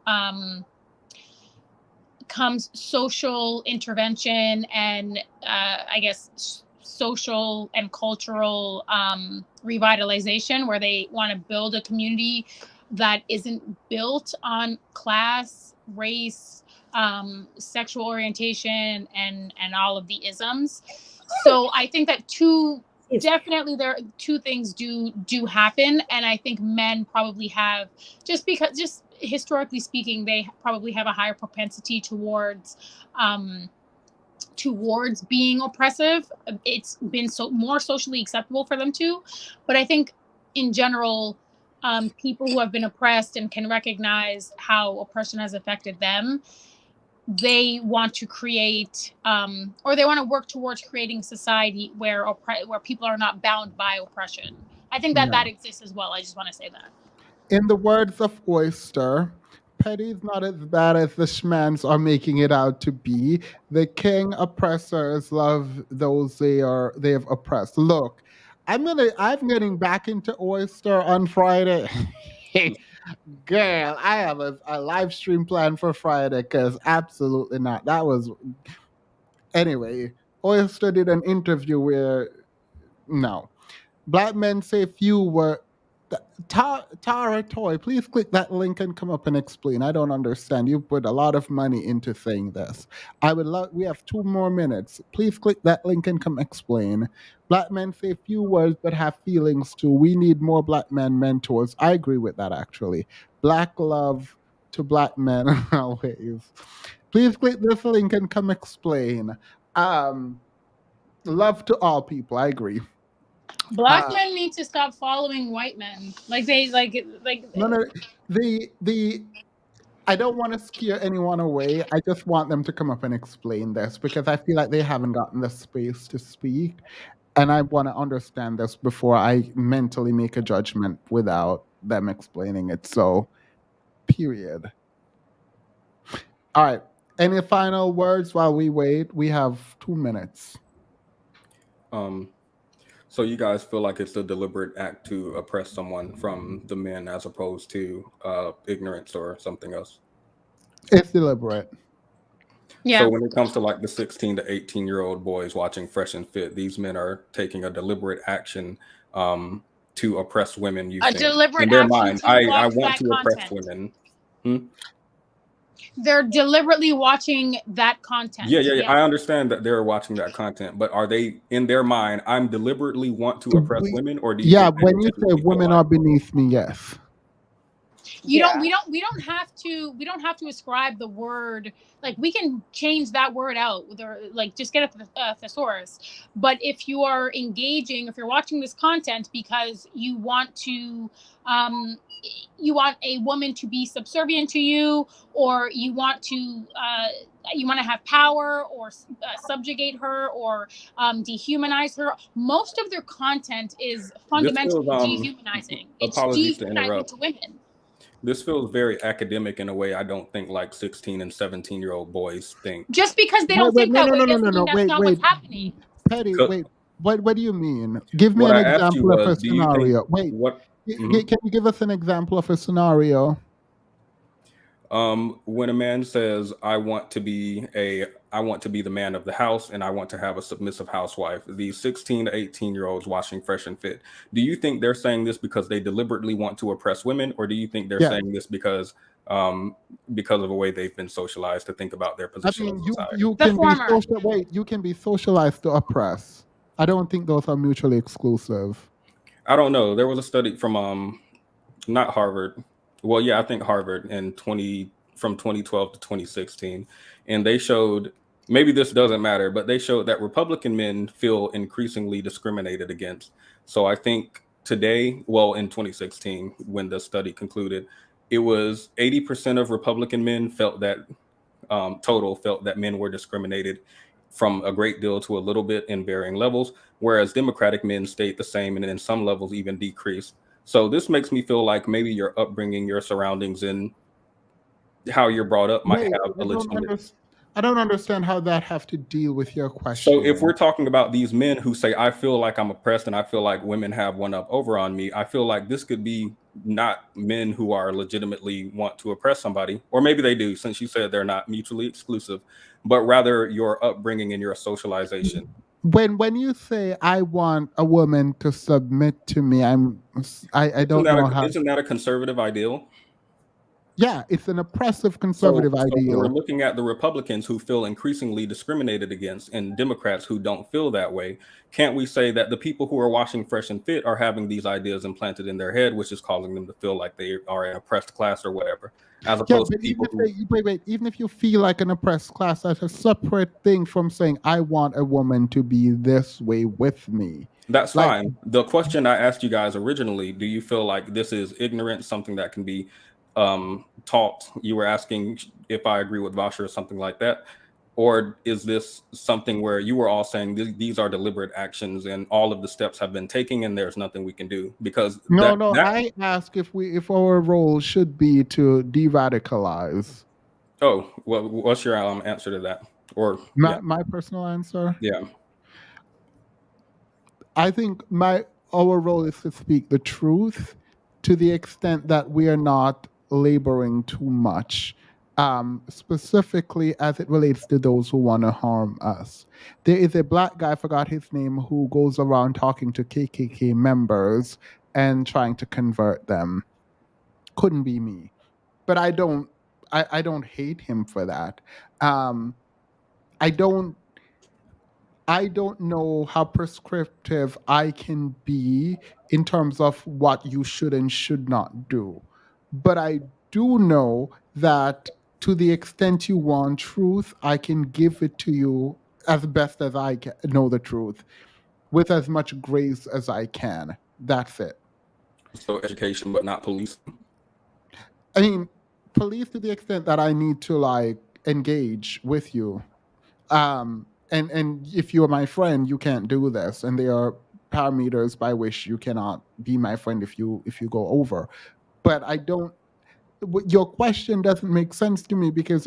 social intervention and I guess social and cultural revitalization, where they want to build a community that isn't built on class, race, sexual orientation, and all of the isms. So I think that definitely there two things do happen, and I think men probably have, just historically speaking, they probably have a higher propensity towards being oppressive. It's been more socially acceptable for them to, but I think in general, people who have been oppressed and can recognize how oppression has affected them, they want to create or they want to work towards creating society where people are not bound by oppression. I think that exists as well. I just want to say that. In the words of Oyster, petty's not as bad as the schmans are making it out to be. The king oppressors love those they have oppressed. Look, I'm getting back into Oyster on Friday. Girl, I have a live stream plan for Friday because absolutely not. That was anyway. Oyster did an interview where no. Black men say few were Tara Toy, please click that link and come up and explain. I don't understand. You put a lot of money into saying this. I would love, we have 2 more minutes. Please click that link and come explain. Black men say few words but have feelings too. We need more black men mentors. I agree with that actually. Black love to black men always. Please click this link and come explain. Love to all people. I agree. Black men need to stop following white men. Like no. I don't want to scare anyone away. I just want them to come up and explain this because I feel like they haven't gotten the space to speak, and I want to understand this before I mentally make a judgment without them explaining it. So, period. All right. Any final words while we wait? We have 2 minutes. So you guys feel like it's a deliberate act to oppress someone from the men as opposed to ignorance or something else? It's deliberate. Yeah. So when it comes to like the 16 to 18-year-old boys watching Fresh and Fit, these men are taking a deliberate action to oppress women. You think deliberate in their action mind, to I watch want that to oppress content. women. They're deliberately watching that content. Yeah. I understand that they're watching that content, but are they in their mind, I'm deliberately want to oppress women, or do you think when you say women are beneath me, yes. We don't have to ascribe the word, like we can change that word out or like just get a thesaurus. But if you are engaging, if you're watching this content because you want to you want a woman to be subservient to you, or you want to have power or subjugate her or dehumanize her, most of their content is fundamentally dehumanizing. It's dehumanizing to women. This feels very academic in a way I don't think like 16 and 17-year-old boys think. Just because they don't think that way doesn't mean that's not what's happening. Petty, wait. What do you mean? Give me an example of a scenario. Wait. Can you give us an example of a scenario? When a man says, I want to be the man of the house and I want to have a submissive housewife, these 16 to 18-year-olds watching Fresh and Fit, do you think they're saying this because they deliberately want to oppress women, or do you think they're saying this because of the way they've been socialized to think about their position in society? You can be socialized to oppress. I don't think those are mutually exclusive. I don't know. There was a study from not Harvard. Well, yeah, I think Harvard in from 2012 to 2016, and they showed, maybe this doesn't matter, but they showed that Republican men feel increasingly discriminated against. So I think today, well, in 2016, when the study concluded, it was 80% of Republican men felt that total felt that men were discriminated from a great deal to a little bit in varying levels, whereas Democratic men stayed the same and in some levels even decreased. So this makes me feel like maybe your upbringing, your surroundings, and how you're brought up might Wait, have a legitimate. I don't understand how that have to deal with your So if question. we're talking about these men who say, I feel like I'm oppressed and I feel like women have one up over on me, I feel like this could be not men who are legitimately want to oppress somebody, or maybe they do, since you said they're not mutually exclusive, but rather your upbringing and your socialization. When you say I want a woman to submit to me, I don't know how. Isn't that a conservative ideal? Yeah, it's an oppressive So conservative when we're ideal. looking at the Republicans who feel increasingly discriminated against and Democrats who don't feel that way, can't we say that the people who are watching Fresh and Fit are having these ideas implanted in their head, which is causing them to feel like they are an oppressed class or whatever, as Yeah, opposed to but even people if who. wait, even if you feel like an oppressed class, that's a separate thing from saying I want a woman to be this way with me. That's Like, fine. The question I asked you guys originally, do you feel like this is ignorance, something that can be taught? You were asking if I agree with Vasher or something like that. Or is this something where you were all saying these are deliberate actions and all of the steps have been taken and there's nothing we can do? Because no, that I ask if our role should be to de-radicalize. oh, well, what's your answer to that? Or My personal answer. yeah. I think our role is to speak the truth to the extent that we are not laboring too much, specifically as it relates to those who want to harm us. There is a black guy, I forgot his name, who goes around talking to KKK members and trying to convert them. Couldn't be me, but I don't hate him for that. Um, I don't I don't know how prescriptive I can be in terms of what you should and should not do. But I do know that to the extent you want truth, I can give it to you as best as I can, know the truth with as much grace as I can. That's it. So education, but not policing. I mean, police to the extent that I need to like engage with you. And if you're my friend, you can't do this, and there are parameters by which you cannot be my friend if you go over. But I don't. Your question doesn't make sense to me, because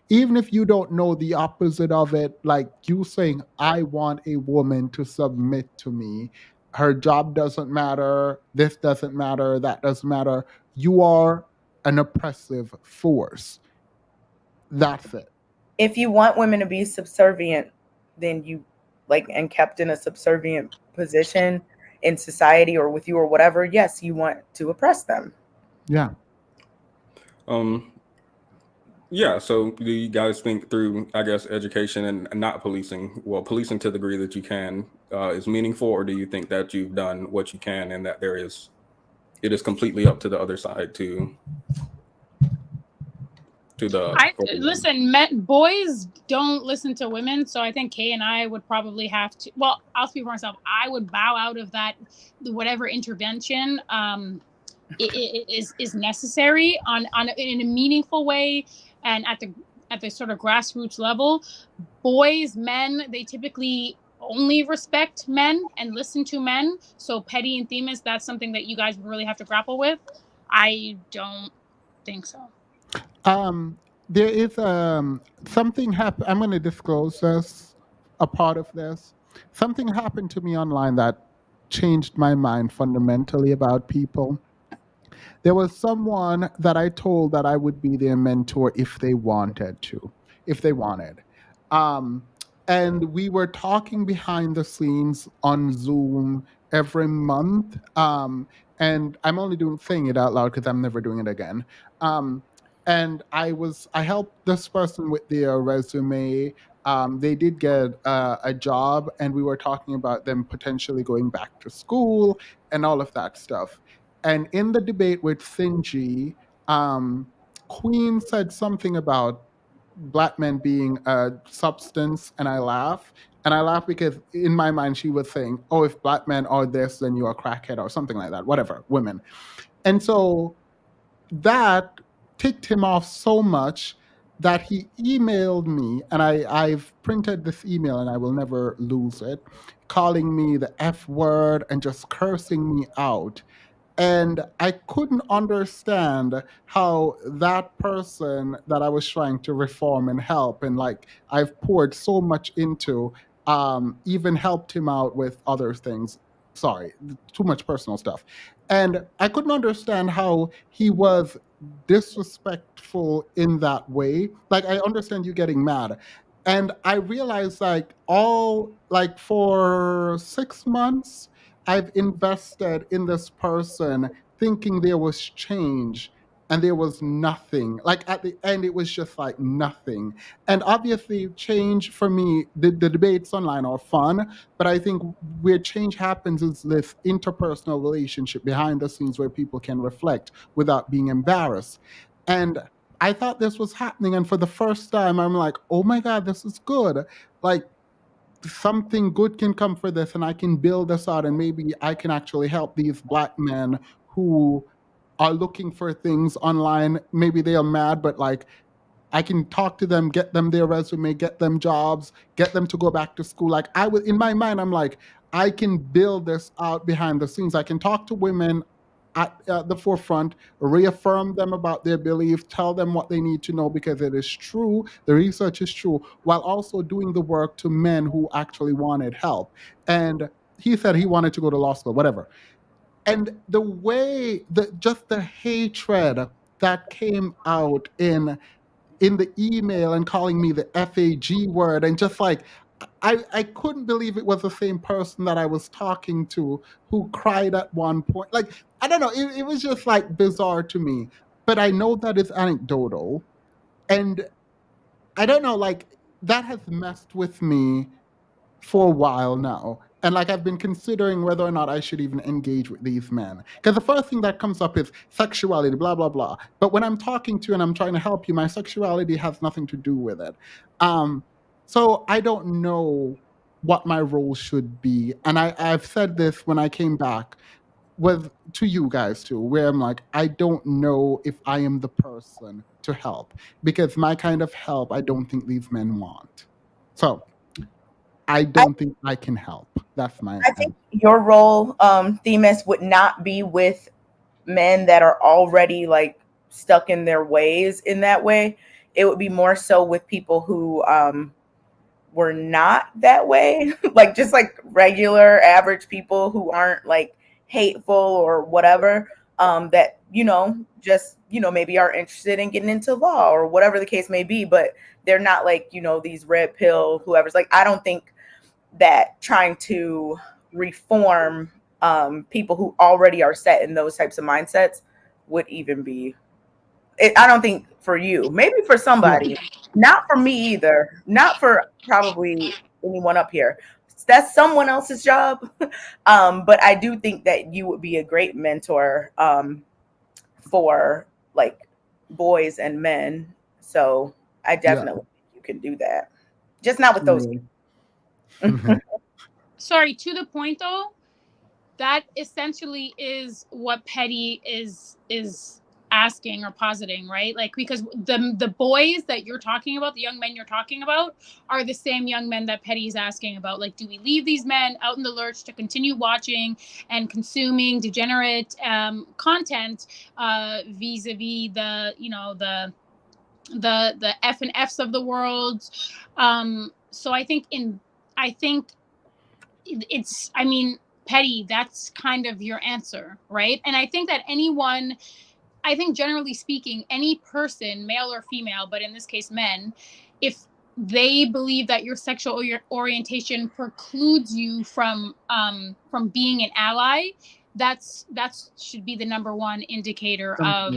even if you don't know the opposite of it, like you saying I want a woman to submit to me, her job doesn't matter, this doesn't matter, that doesn't matter, you are an oppressive force. That's it. If you want women to be subservient, then you like and kept in a subservient position in society or with you or whatever, yes, you want to oppress them. Yeah. Yeah, so do you guys think through, I guess, education and not policing, well, policing to the degree that you can, is meaningful, or do you think that you've done what you can and that it is completely up to the other side to listen, boys don't listen to women, so I think Kay and I would probably have to. Well, I'll speak for myself. I would bow out of that, whatever intervention is necessary in a meaningful way, and at the sort of grassroots level. Boys, men, they typically only respect men and listen to men. So petty and themis, that's something that you guys really have to grapple with. I don't think so. There is something happened. I'm going to disclose this, a part of this. Something happened to me online that changed my mind fundamentally about people. There was someone that I told that I would be their mentor if they wanted to, if they wanted. And we were talking behind the scenes on Zoom every month. And I'm only saying it out loud because I'm never doing it again. And I helped this person with their resume. They did get a job, and we were talking about them potentially going back to school and all of that stuff. And in the debate with Sinji, Queen said something about black men being a substance, and I laugh. And I laugh because in my mind she was saying, "Oh, if black men are this, then you're a crackhead," or something like that. Whatever, women. And so that ticked him off so much that he emailed me, and I've printed this email and I will never lose it, calling me the F word and just cursing me out. And I couldn't understand how that person that I was trying to reform and help, and like I've poured so much into, even helped him out with other things. Sorry, too much personal stuff. And I couldn't understand how he was disrespectful in that way. Like, I understand you getting mad. And I realized, like for 6 months, I've invested in this person thinking there was change, and there was nothing. Like at the end, it was just like nothing. And obviously, change for me, the debates online are fun, but I think where change happens is this interpersonal relationship behind the scenes where people can reflect without being embarrassed. And I thought this was happening. And for the first time, I'm like, oh my God, this is good. Like, something good can come for this, and I can build this out, and maybe I can actually help these black men who are looking for things online. Maybe they are mad, but like I can talk to them, get them their resume, get them jobs, get them to go back to school. Like I would, in my mind, I'm like, I can build this out behind the scenes. I can talk to women at the forefront, reaffirm them about their beliefs, tell them what they need to know because it is true, the research is true, while also doing the work to men who actually wanted help. And he said he wanted to go to law school, whatever. And the way, just the hatred that came out in the email and calling me the FAG word, and just like I couldn't believe it was the same person that I was talking to who cried at one point. Like, I don't know, it was just like bizarre to me. But I know that is anecdotal. And I don't know, like that has messed with me for a while now. And like I've been considering whether or not I should even engage with these men. Because the first thing that comes up is sexuality, blah, blah, blah. But when I'm talking to you and I'm trying to help you, my sexuality has nothing to do with it. So I don't know what my role should be. And I've said this when I came back with to you guys too, where I'm like, I don't know if I am the person to help. Because my kind of help, I don't think these men want. So I don't think I can help. That's my. I think your role, Themis, would not be with men that are already like stuck in their ways in that way. It would be more so with people who were not that way, like just like regular average people who aren't like hateful or whatever. That just maybe are interested in getting into law or whatever the case may be, but they're not like these red pill whoever's like. I don't think that trying to reform people who already are set in those types of mindsets would even be I don't think for you, maybe for somebody, not for me either, not for probably anyone up here. That's someone else's job. But I do think that you would be a great mentor for like boys and men. So I definitely think you can do that. Just not with those people. Sorry, to the point though, that essentially is what Petty is asking or positing, right? Like, because the boys that you're talking about, the young men you're talking about, are the same young men that Petty is asking about. Like, do we leave these men out in the lurch to continue watching and consuming degenerate content vis-a-vis the F and Fs of the world? So I think it's, I mean, Petty, that's kind of your answer, right? And I think that generally speaking, any person, male or female, but in this case men, if they believe that your sexual orientation precludes you from being an ally, that should be the number one indicator of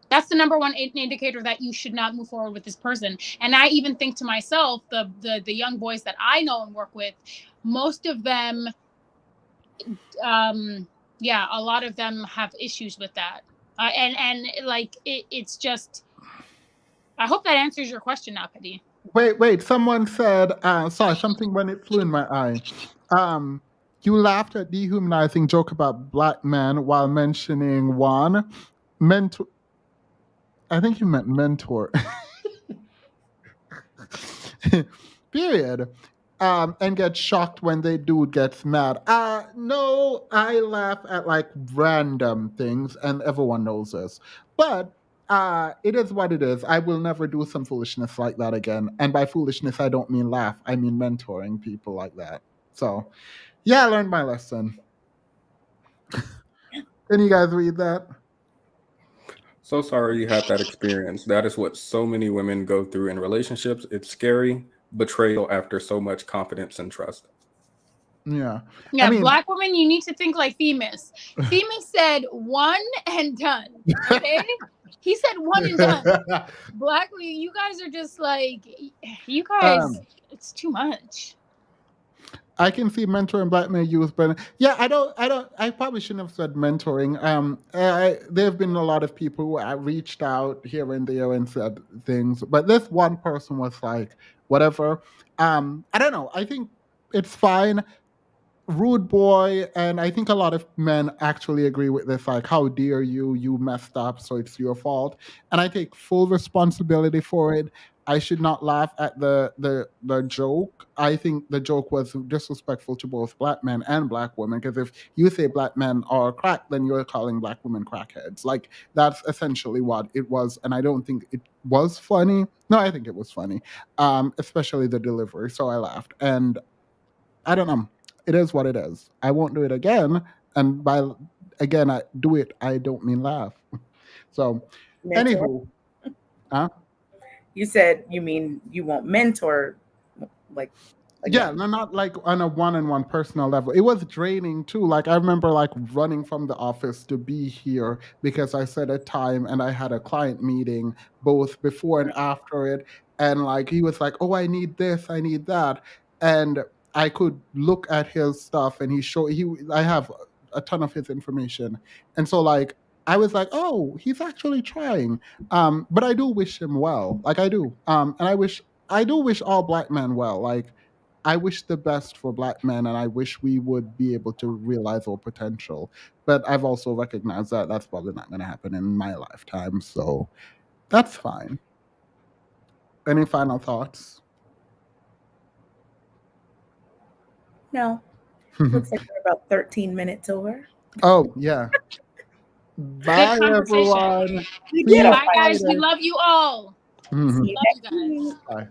that's the number one indicator that you should not move forward with this person. And I even think to myself, the young boys that I know and work with, most of them, a lot of them have issues with that. And like it's just. I hope that answers your question now, Paddy. Wait. Someone said, sorry, something when it flew in my eye. You laughed at dehumanizing joke about black men while mentioning one mentor. I think you meant mentor. Period. And get shocked when they dude gets mad. No, I laugh at like random things, and everyone knows this. But it is what it is. I will never do some foolishness like that again. And by foolishness, I don't mean laugh. I mean mentoring people like that. So, yeah, I learned my lesson. Can you guys read that? So sorry you had that experience. That is what so many women go through in relationships. It's scary, betrayal after so much confidence and trust. Yeah. Yeah, I mean, black women, you need to think like Themis. Themis said one and done. Okay? He said one and done. Black, you guys are just like, you guys, it's too much. I can see mentoring black men use, but yeah, I probably shouldn't have said mentoring. There have been a lot of people who I reached out here and there and said things, but this one person was like, whatever. I don't know. I think it's fine. Rude boy, and I think a lot of men actually agree with this, like, how dare you messed up, so it's your fault. And I take full responsibility for it. I should not laugh at the joke. I think the joke was disrespectful to both black men and black women, because if you say black men are crack, then you're calling black women crackheads. Like, that's essentially what it was, and I don't think it was funny. No, I think it was funny, especially the delivery, so I laughed. And I don't know. It is what it is. I won't do it again. And by again, I do it, I don't mean laugh. So, anywho. Huh? You said you mean you won't mentor, like yeah, no, not like on a one-on-one personal level. It was draining too. Like, I remember like running from the office to be here because I set a time and I had a client meeting both before and after it. And like, he was like, oh, I need this, I need that. And I could look at his stuff and I have a ton of his information. And so like, I was like, oh, he's actually trying. But I do wish him well. Like, I do. And I do wish all black men well. Like, I wish the best for black men, and I wish we would be able to realize our potential. But I've also recognized that that's probably not going to happen in my lifetime. So that's fine. Any final thoughts? No. Looks like we're about 13 minutes over. Oh, yeah. Bye, everyone. Bye, guys. We love you all. Mm-hmm. Love you guys. Bye.